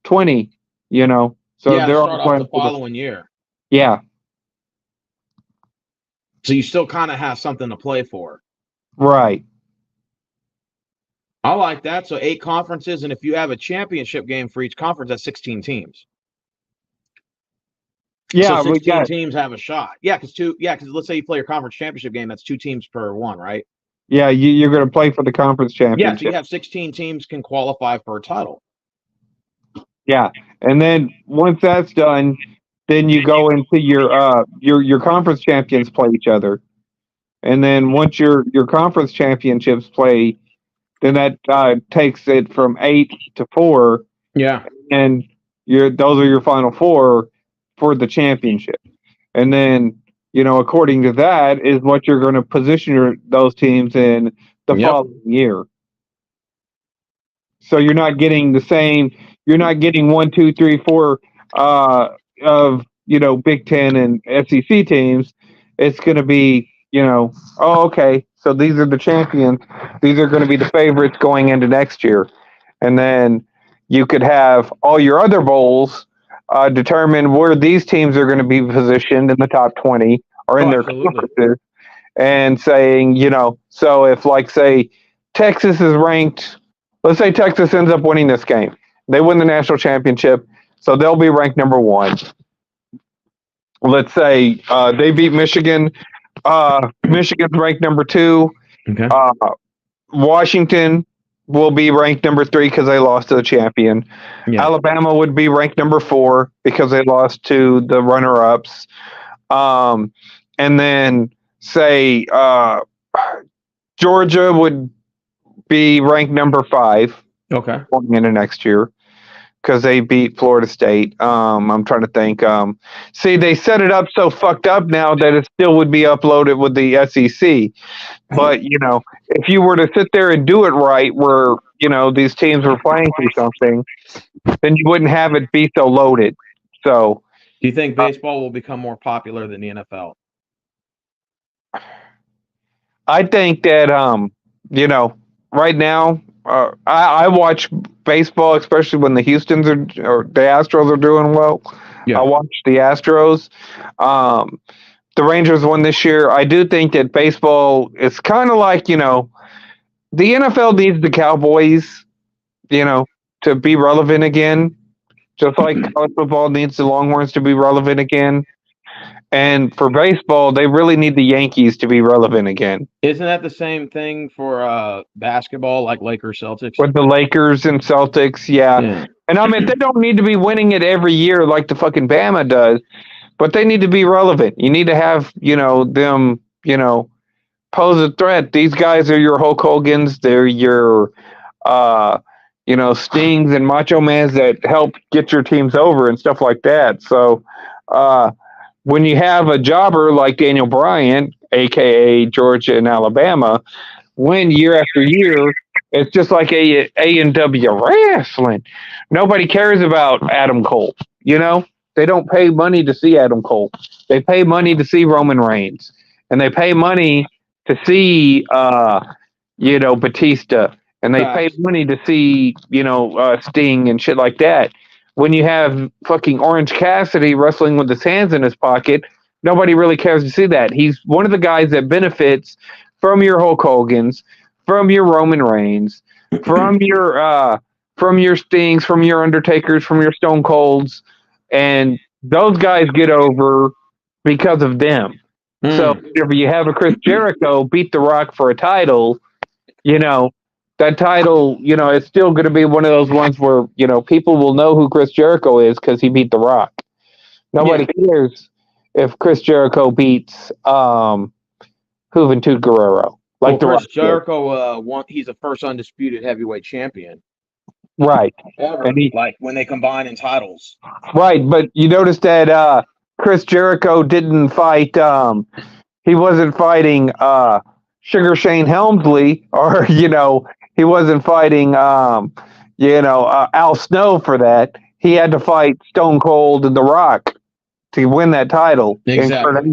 20. So yeah, they're start all off the following year. Yeah. So you still kind of have something to play for. Right. I like that. So 8 conferences, and if you have a championship game for each conference, that's 16 teams. Yeah, so 16 teams have a shot. Yeah, because let's say you play your conference championship game, that's 2 teams per one, right? Yeah, you're going to play for the conference championship. Yeah, so you have 16 teams can qualify for a title. Yeah, and then once that's done, then you go into your conference champions play each other, and then once your conference championships play, then that takes it from 8 to 4. Yeah, and those are your final 4 for the championship, and then according to that is what you're going to position those teams in the following year. So you're not getting the same. You're not getting 1, 2, 3, 4 of Big Ten and SEC teams. It's going to be okay. So these are the champions. These are going to be the favorites going into next year, and then you could have all your other bowls determine where these teams are going to be positioned in the top 20 or in their conferences, and saying so if say Texas is ranked. Let's say Texas ends up winning this game. They win the national championship, so they'll be ranked number 1. Let's say they beat Michigan. Michigan's ranked number 2. Okay. Washington will be ranked number 3 because they lost to the champion. Yeah. Alabama would be ranked number 4 because they lost to the runner-ups. And then say Georgia would be ranked number 5 Okay. going into next year because they beat Florida State. I'm trying to think. See, they set it up so fucked up now that it still would be uploaded with the SEC. But, if you were to sit there and do it right, where, these teams were playing for something, then you wouldn't have it be so loaded. So, do you think baseball will become more popular than the NFL? I think that, right now, I watch baseball, especially when the Houston's or the Astros are doing well. Yeah. I watch the Astros. The Rangers won this year. I do think that baseball is kind of like, the NFL needs the Cowboys, to be relevant again, just like college football needs the Longhorns to be relevant again. And for baseball, they really need the Yankees to be relevant again. Isn't that the same thing for basketball, like Lakers, Celtics? With the Lakers and Celtics, yeah. And I mean, they don't need to be winning it every year like the fucking Bama does, but they need to be relevant. You need to have, them, pose a threat. These guys are your Hulk Hogan's. They're your, Stings and Macho Mans that help get your teams over and stuff like that. So, when you have a jobber like Daniel Bryant, a.k.a. Georgia and Alabama, win year after year, it's just like A&W wrestling. Nobody cares about Adam Cole, They don't pay money to see Adam Cole. They pay money to see Roman Reigns. And they pay money to see, Batista. And they pay money to see, Sting and shit like that. When you have fucking Orange Cassidy wrestling with his hands in his pocket, nobody really cares to see that. He's one of the guys that benefits from your Hulk Hogan's, from your Roman Reigns, from your Stings, from your Undertakers, from your Stone Colds, and those guys get over because of them. So if you have a Chris Jericho beat The Rock for a title, that title, it's still going to be one of those ones where, people will know who Chris Jericho is because he beat The Rock. Nobody cares if Chris Jericho beats Juventud Guerrero. Like Chris Jericho, he's a first undisputed heavyweight champion. Right. Ever, like when they combine in titles. Right, but you notice that Chris Jericho didn't fight, he wasn't fighting Sugar Shane Helmsley, or, he wasn't fighting, Al Snow for that. He had to fight Stone Cold and The Rock to win that title. Exactly.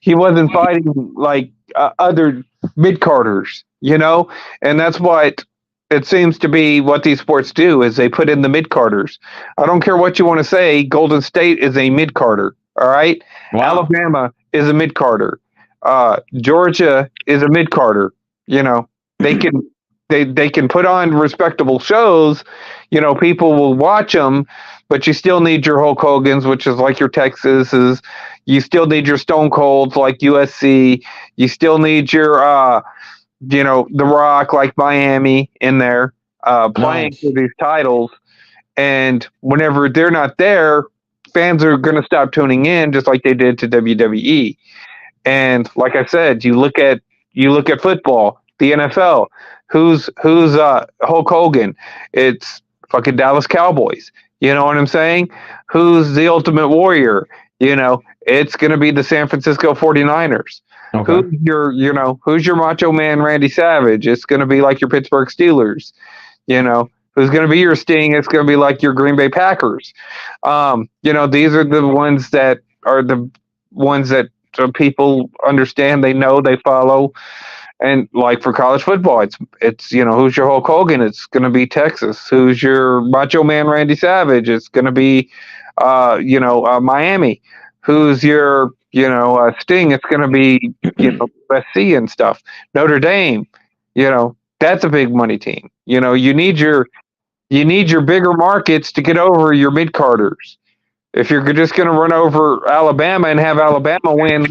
He wasn't fighting like other mid-carders, and that's what it seems to be what these sports do is they put in the mid-carders. I don't care what you want to say. Golden State is a mid-carder. All right. Wow. Alabama is a mid-carder. Georgia is a mid-carder. They can put on respectable shows. People will watch them, but you still need your Hulk Hogan's, which is like your Texas's. You still need your Stone Colds like USC. You still need your, The Rock like Miami in there playing for these titles. And whenever they're not there, fans are going to stop tuning in, just like they did to WWE. And like I said, you look at football, the NFL. Who's Hulk Hogan? It's fucking Dallas Cowboys. You know what I'm saying? Who's the Ultimate Warrior? It's going to be the San Francisco 49ers. Okay. Who's your Macho Man Randy Savage? It's going to be like your Pittsburgh Steelers. Who's going to be your Sting? It's going to be like your Green Bay Packers. These are the ones that people understand, they know, they follow. And like for college football, it's who's your Hulk Hogan? It's going to be Texas. Who's your Macho Man Randy Savage? It's going to be Miami. Who's your Sting? It's going to be USC and stuff. Notre Dame. That's a big money team. You need your bigger markets to get over your mid carders. If you're just going to run over Alabama and have Alabama win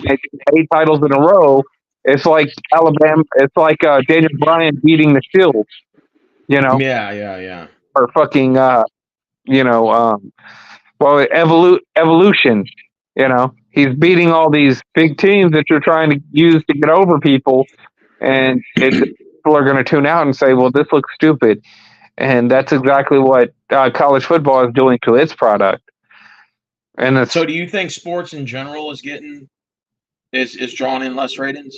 8 titles in a row, it's like Alabama. It's like Daniel Bryan beating the Shield. Yeah. Or fucking evolution. He's beating all these big teams that you're trying to use to get over people, and people are going to tune out and say, well, this looks stupid. And that's exactly what college football is doing to its product. And so do you think sports in general is drawing in less ratings?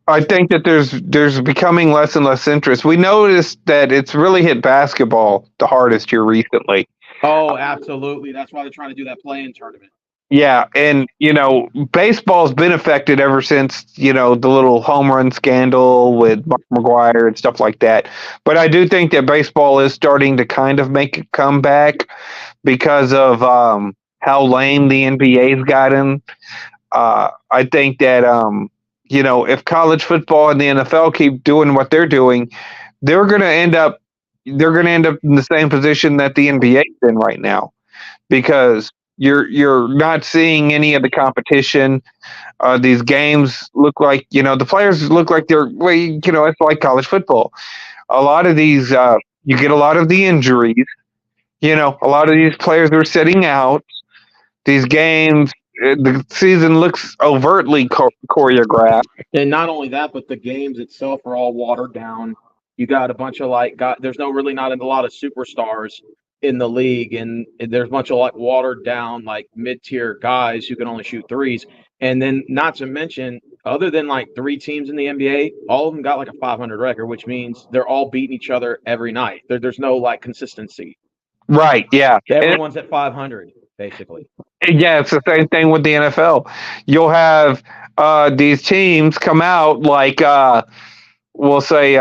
I think that there's becoming less and less interest. We noticed that it's really hit basketball the hardest here recently. Oh, absolutely. That's why they're trying to do that play-in tournament. Yeah, and baseball's been affected ever since the little home run scandal with Mark McGwire and stuff like that. But I do think that baseball is starting to kind of make a comeback because of how lame the NBA's gotten. I think that if college football and the NFL keep doing what they're doing, they're going to end up in the same position that the NBA is in right now, because you're not seeing any of the competition. These games look like the players look like it's like college football. A lot of these you get a lot of the injuries. A lot of these players are sitting out. These games, the season looks overtly choreographed. And not only that, but the games itself are all watered down. You got a bunch of there's not a lot of superstars in the league, and there's a bunch of watered down mid-tier guys who can only shoot threes. And then not to mention, other than 3 teams in the NBA, all of them got a 500 record, which means they're all beating each other every night. There's no consistency. Right, yeah. Everyone's at 500 basically. Yeah, it's the same thing with the NFL. You'll have these teams come out we'll say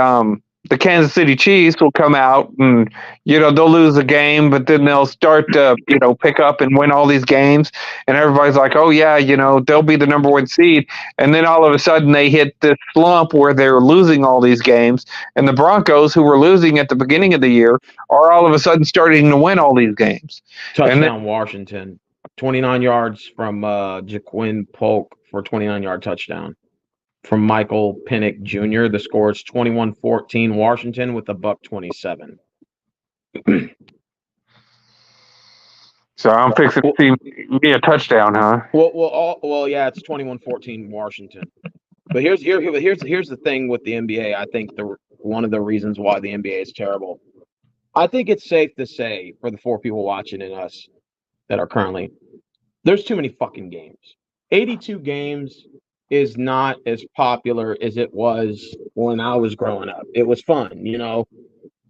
the Kansas City Chiefs will come out and they'll lose a game, but then they'll start to pick up and win all these games, and everybody's like, oh yeah, they'll be the number 1 seed, and then all of a sudden they hit this slump where they're losing all these games, and the Broncos, who were losing at the beginning of the year, are all of a sudden starting to win all these games. Touchdown Washington, 29 yards from Jaquin Polk for 29-yard touchdown. From Michael Pennick Jr. The score is 21-14 Washington with a $1.27. So I'm fixing to see me a touchdown, huh? Well, yeah, it's 21-14 Washington. But here's the thing with the NBA. I think one of the reasons why the NBA is terrible. I think it's safe to say, for the 4 people watching and us that are currently, there's too many fucking games. 82 games is not as popular as it was when I was growing up. It was fun,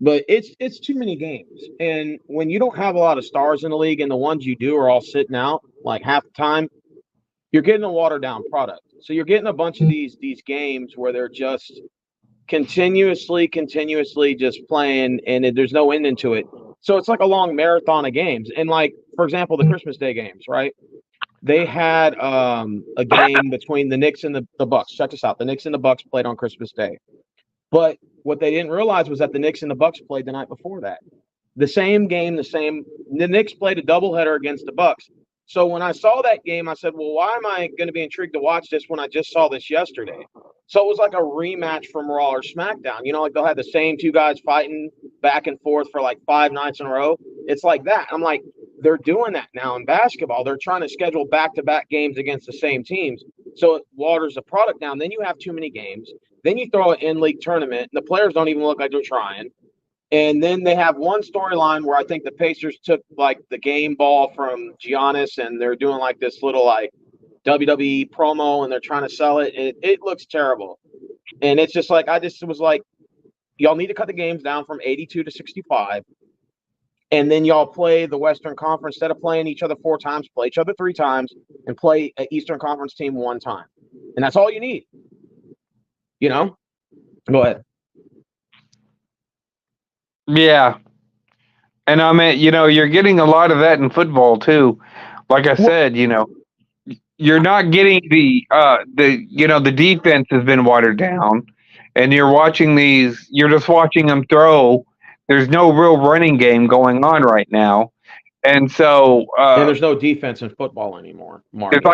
but it's too many games. And when you don't have a lot of stars in the league, and the ones you do are all sitting out half the time, you're getting a watered down product. So you're getting a bunch of these games where they're just continuously just playing, and there's no ending to it. So it's like a long marathon of games. And for example, the Christmas Day games, right? They had a game between the Knicks and the Bucks. Check this out. The Knicks and the Bucks played on Christmas Day. But what they didn't realize was that the Knicks and the Bucks played the night before that. The same game, the Knicks played a doubleheader against the Bucks. So when I saw that game, I said, well, why am I going to be intrigued to watch this when I just saw this yesterday? So it was like a rematch from Raw or SmackDown. They'll have the same 2 guys fighting back and forth for 5 nights in a row. It's like that. I'm like, they're doing that now in basketball. They're trying to schedule back-to-back games against the same teams. So it waters the product down. Then you have too many games. Then you throw an in-league tournament. The players don't even look like they're trying. And then they have one storyline where I think the Pacers took the game ball from Giannis, and they're doing this little WWE promo, and they're trying to sell it. It looks terrible. And it's just I just was y'all need to cut the games down from 82 to 65. And then y'all play the Western Conference. Instead of playing each other 4 times, play each other 3 times, and play an Eastern Conference team 1 time. And that's all you need. Go ahead. Yeah. And I mean, you're getting a lot of that in football too. Like I said, you're not getting the defense has been watered down, and you're just watching them throw. There's no real running game going on right now. And so and there's no defense in football anymore. Mark, it's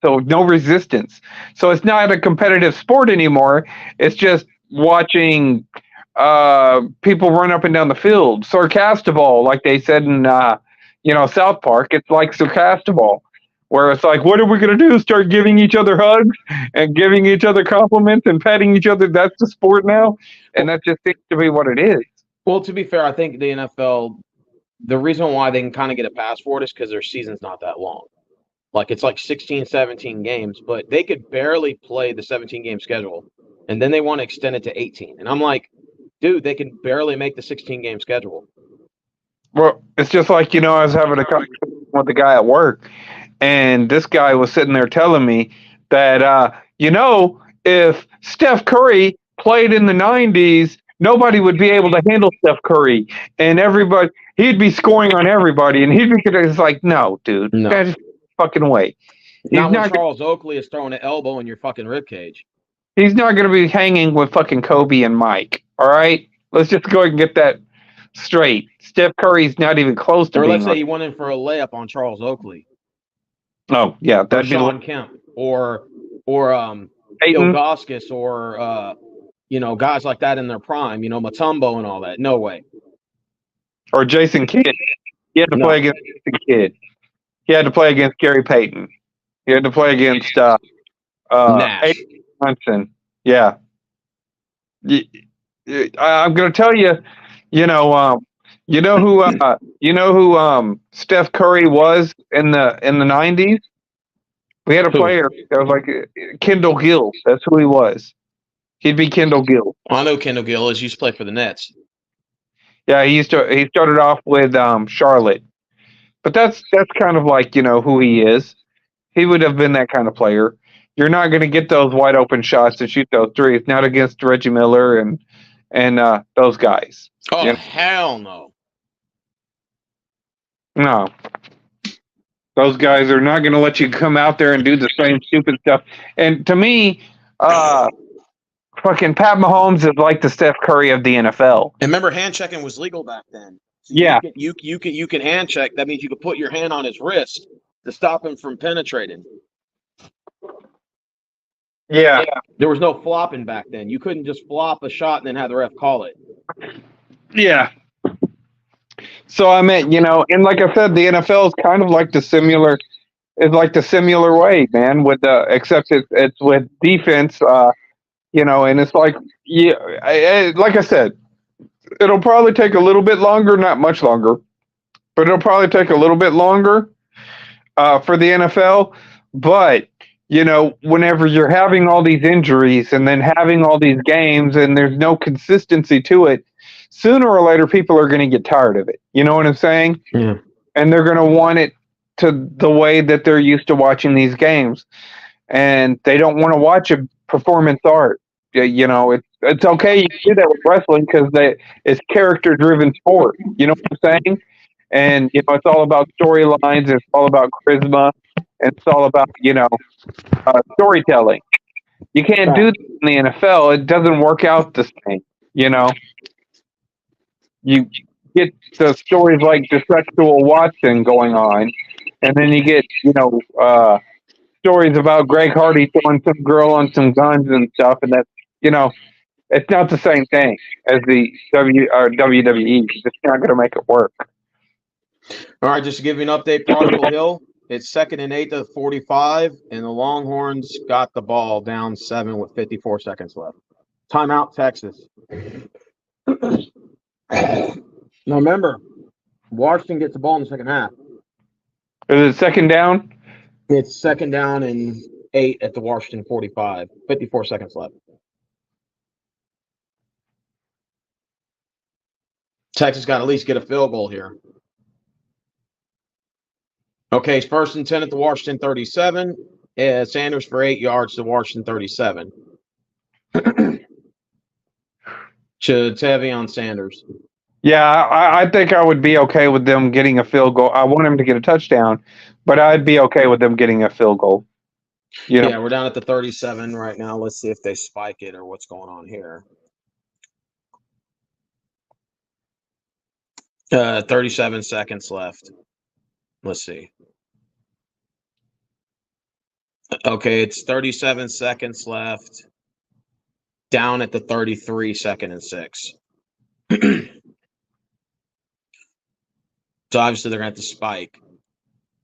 so no resistance. So it's not a competitive sport anymore. It's just watching people run up and down the field. Sarcastiball, like they said in South Park. It's like Sarcastiball, where it's like, what are we going to do? Start giving each other hugs and giving each other compliments and patting each other? That's the sport now? And that just seems to be what it is. Well, to be fair, I think the NFL, the reason why they can kind of get a pass for it is because their season's not that long. Like, it's like 16, 17 games, but they could barely play the 17-game schedule. And then they want to extend it to 18. And I'm like, dude, they can barely make the 16-game schedule. Well, it's just like, I was having a conversation with the guy at work, and this guy was sitting there telling me that, if Steph Curry played in the 90s, nobody would be able to handle Steph Curry. And he'd be scoring on everybody. And it's like, no, dude, No. that is fucking way. Not when Charles Oakley is throwing an elbow in your fucking ribcage. He's not going to be hanging with fucking Kobe and Mike, all right? Let's just go ahead and get that straight. Steph Curry's not even close to Or being let's say he went in for a layup on Charles Oakley. Oh, yeah. Or Sean Kemp. Or Bill Goskis or, guys like that in their prime, Mutombo and all that. No way. Or Jason Kidd. He had to play against Jason Kidd. He had to play against Gary Payton. He had to play against Nash. Johnson. Yeah. I'm going to tell you, who Steph Curry was in the 90s? We had a player that was like Kendall Gill. That's who he was. He'd be Kendall Gill. I know Kendall Gill is. He used to play for the Nets. Yeah, he started off with Charlotte. But that's kind of like, who he is. He would have been that kind of player. You're not going to get those wide open shots to shoot those threes, not against Reggie Miller and those guys. Oh, hell no. No. Those guys are not going to let you come out there and do the same stupid stuff. And to me, fucking Pat Mahomes is like the Steph Curry of the NFL. And remember, hand checking was legal back then. So yeah. You can hand check. That means you could put your hand on his wrist to stop him from penetrating. Yeah. There was no flopping back then. You couldn't just flop a shot and then have the ref call it. Yeah. So I mean, and like I said, the NFL is kind of like the similar way, man. With except it's with defense, and it's like, like I said, it'll probably take a little bit longer, not much longer, but it'll probably take a little bit longer for the NFL. But whenever you're having all these injuries and then having all these games and there's no consistency to it, sooner or later people are going to get tired of it. You know what I'm saying? Yeah. And they're going to want it to the way that they're used to watching these games. And they don't want to watch a performance art. It's okay you can do that with wrestling because it's character-driven sport. You know what I'm saying? And, it's all about storylines. It's all about charisma. And it's all about, storytelling. You can't do that in the NFL. It doesn't work out the same, You get the stories like the sexual Watson going on, and then you get, stories about Greg Hardy throwing some girl on some guns and stuff, and that's, it's not the same thing as the WWE. It's not going to make it work. All right, just to give you an update, Prodigal Hill, it's 2nd and 8 to 45, and the Longhorns got the ball down 7 with 54 seconds left. Timeout, Texas. Now remember, Washington gets the ball in the second half. Is it 2nd down? It's 2nd down and 8 at the Washington 45. 54 seconds left. Texas got to at least get a field goal here. Okay, it's 1st and 10 at the Washington 37. Sanders for 8 yards to Washington 37. Tavion Sanders. Yeah, I think I would be okay with them getting a field goal. I want him to get a touchdown, but I'd be okay with them getting a field goal. Yeah, we're down at the 37 right now. Let's see if they spike it or what's going on here. 37 seconds left. Let's see. Okay, it's 37 seconds left. Down at the 33, 2nd and 6. So obviously they're going to have to spike.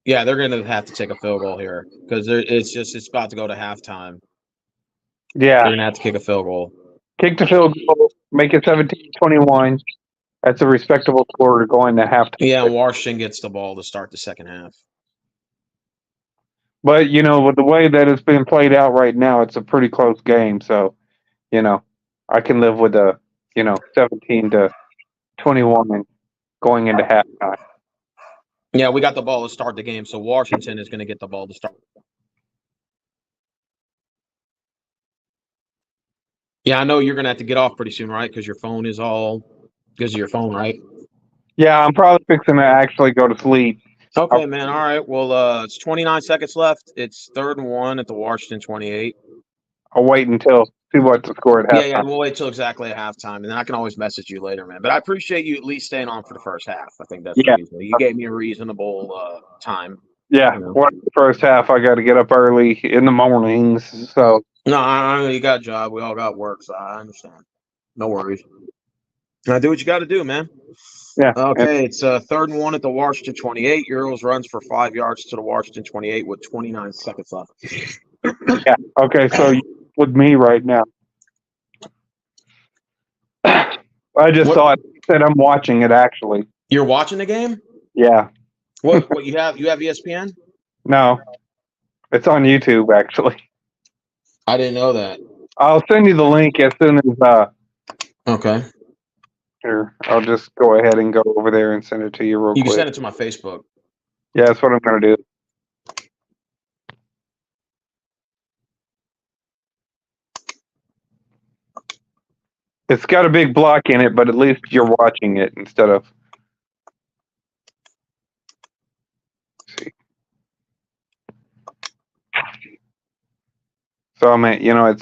Yeah, they're going to have to take a field goal here because it's about to go to halftime. Yeah. They're going to have to kick a field goal. Kick the field goal, make it 17-21. That's a respectable score going to halftime. Yeah, Washington gets the ball to start the second half. But, with the way that it's been played out right now, it's a pretty close game. So, I can live with 17-21 going into halftime. Yeah, we got the ball to start the game, so Washington is going to get the ball to start. Yeah, I know you're going to have to get off pretty soon, right? Because your phone is all because of your phone, right? Yeah, I'm probably fixing to actually go to sleep. Okay, man. All right. Well, it's 29 seconds left. It's 3rd and 1 at the Washington 28. I'll wait until see what the score at halftime. Yeah, we'll wait till exactly at halftime, and then I can always message you later, man. But I appreciate you at least staying on for the first half. I think that's reasonable. You gave me a reasonable time. Yeah, the first half, I got to get up early in the mornings. So no, I know you got a job. We all got work, so I understand. No worries. Now do what you got to do, man. Yeah. Okay, it's 3rd and 1 at the Washington 28. Euros runs for 5 yards to the Washington 28 with 29 seconds left. Yeah. Okay, so with me right now. I just thought that I'm watching it actually. You're watching the game? Yeah. What you have? You have ESPN? No. It's on YouTube actually. I didn't know that. I'll send you the link as soon as Okay. Here, I'll just go ahead and go over there and send it to you real quick. You can send it to my Facebook. Yeah, that's what I'm going to do. It's got a big block in it, but at least you're watching it instead of. Let's see. So I mean,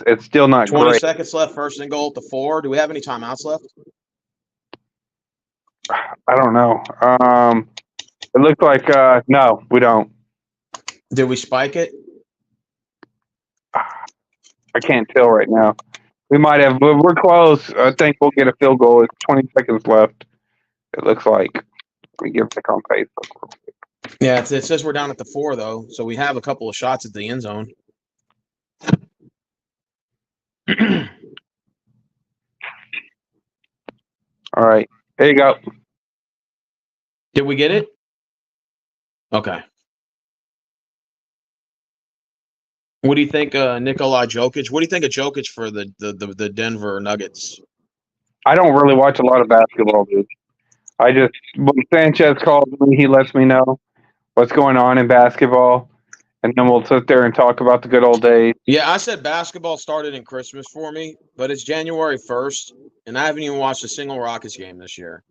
it's still not 20 great. seconds left, 1st and goal at the 4. Do we have any timeouts left? I don't know. It looks like no, we don't. Did we spike it? I can't tell right now. We might have, but we're close. I think we'll get a field goal. It's 20 seconds left. It looks like. Let me get back on Facebook. Yeah, it says we're down at the 4 though, so we have a couple of shots at the end zone. All right, there you go. Did we get it? Okay. What do you think, Nikola Jokic? What do you think of Jokic for the Denver Nuggets? I don't really watch a lot of basketball, dude. When Sanchez calls me, he lets me know what's going on in basketball, and then we'll sit there and talk about the good old days. Yeah, I said basketball started in Christmas for me, but it's January 1st, and I haven't even watched a single Rockets game this year.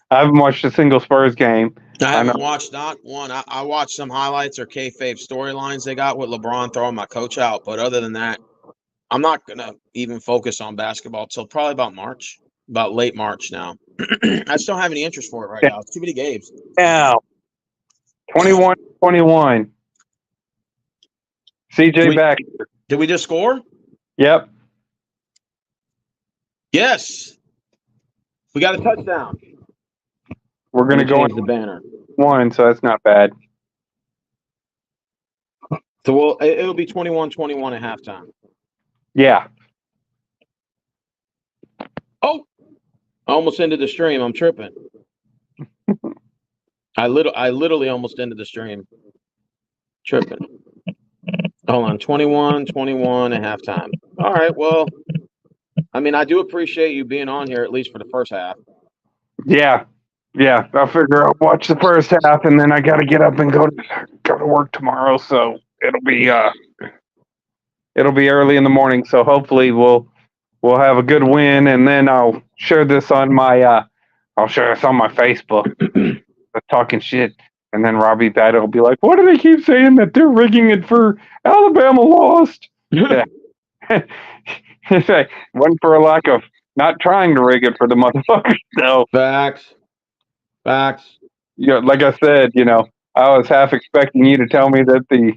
I haven't watched a single Spurs game. I haven't watched not one. I watched some highlights or kayfabe storylines they got with LeBron throwing my coach out, but other than that, I'm not going to even focus on basketball until probably about late March now. I just don't have any interest for it right now. It's too many games. Now, 21-21. CJ back. Did we just score? Yep. Yes. We got a touchdown. We're going to go into the banner. One, so that's not bad. So it'll be 21-21 at halftime. Yeah. Oh, I almost ended the stream. I'm tripping. I literally almost ended the stream. Tripping. Hold on. 21-21 at halftime. All right. Well, I mean, I do appreciate you being on here at least for the first half. Yeah. Yeah. I'll figure I'll watch the first half, and then I got to get up and go to work tomorrow. So it'll be early in the morning. So hopefully we'll have a good win, and then I'll share this on my Facebook. Talking shit, and then Robbie Battle will be like, "What do they keep saying that they're rigging it for Alabama lost?" Yeah. It's like, wasn't for a lack of not trying to rig it for the motherfuckers. So Facts. Like I said, I was half expecting you to tell me that the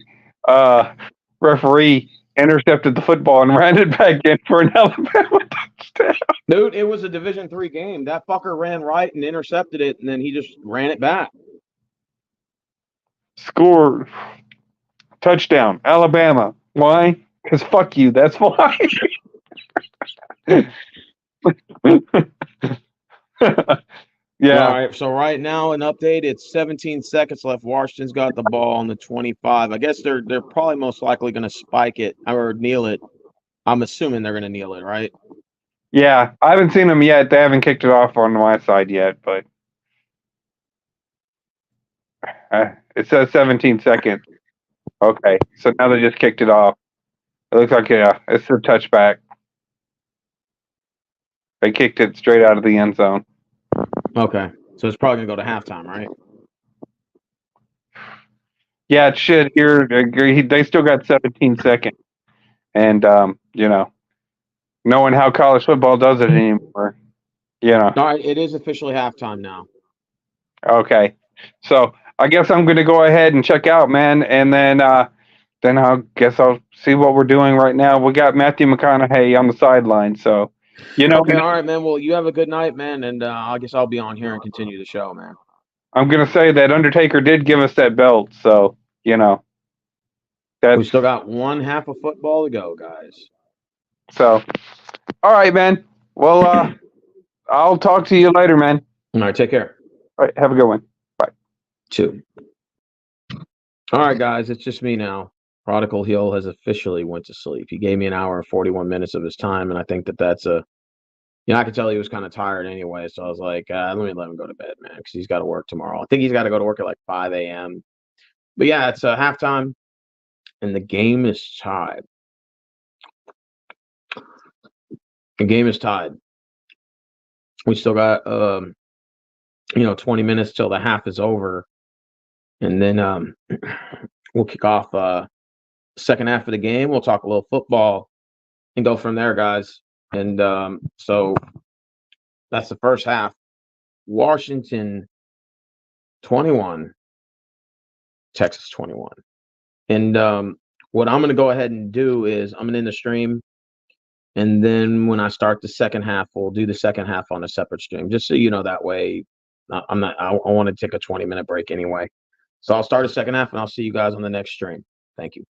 referee intercepted the football and ran it back in for an Alabama touchdown. Dude, it was a Division III game. That fucker ran right and intercepted it, and then he just ran it back. Score. Touchdown. Alabama. Why? Because fuck you. That's why. Yeah. All right. So right now, an update. It's 17 seconds left. Washington's got the ball on the 25. I guess they're probably most likely going to spike it or kneel it. I'm assuming they're going to kneel it, right? Yeah. I haven't seen them yet. They haven't kicked it off on my side yet, but it says 17 seconds. Okay. So now they just kicked it off. It looks like, yeah, it's a touchback. They kicked it straight out of the end zone. Okay. So it's probably going to go to halftime, right? Yeah, it should here. They still got 17 seconds. And, knowing how college football does it anymore, All right. It is officially halftime now. Okay. So I guess I'm going to go ahead and check out, man. And then I guess I'll see what we're doing right now. We got Matthew McConaughey on the sideline. So, Okay. All right, man. Well, you have a good night, man. And I guess I'll be on here and continue the show, man. I'm going to say that Undertaker did give us that belt. So, We still got one half of football to go, guys. So, all right, man. Well, I'll talk to you later, man. All right. Take care. All right. Have a good one. Bye. 2. All right, guys. It's just me now. Prodigal Hill has officially went to sleep. He gave me an hour and 41 minutes of his time, and I think that's I could tell he was kind of tired anyway, so I was like, let me let him go to bed, man, because he's got to work tomorrow. I think he's got to go to work at like 5 a.m. But yeah, it's halftime, and the game is tied. The game is tied. We still got 20 minutes till the half is over, and then we'll kick off second half of the game. We'll talk a little football and go from there, guys. And so that's the first half. Washington 21, Texas 21. And what I'm going to go ahead and do is I'm going to end the stream. And then when I start the second half, we'll do the second half on a separate stream. Just so you know, that way I want to take a 20-minute break anyway. So I'll start a second half and I'll see you guys on the next stream. Thank you.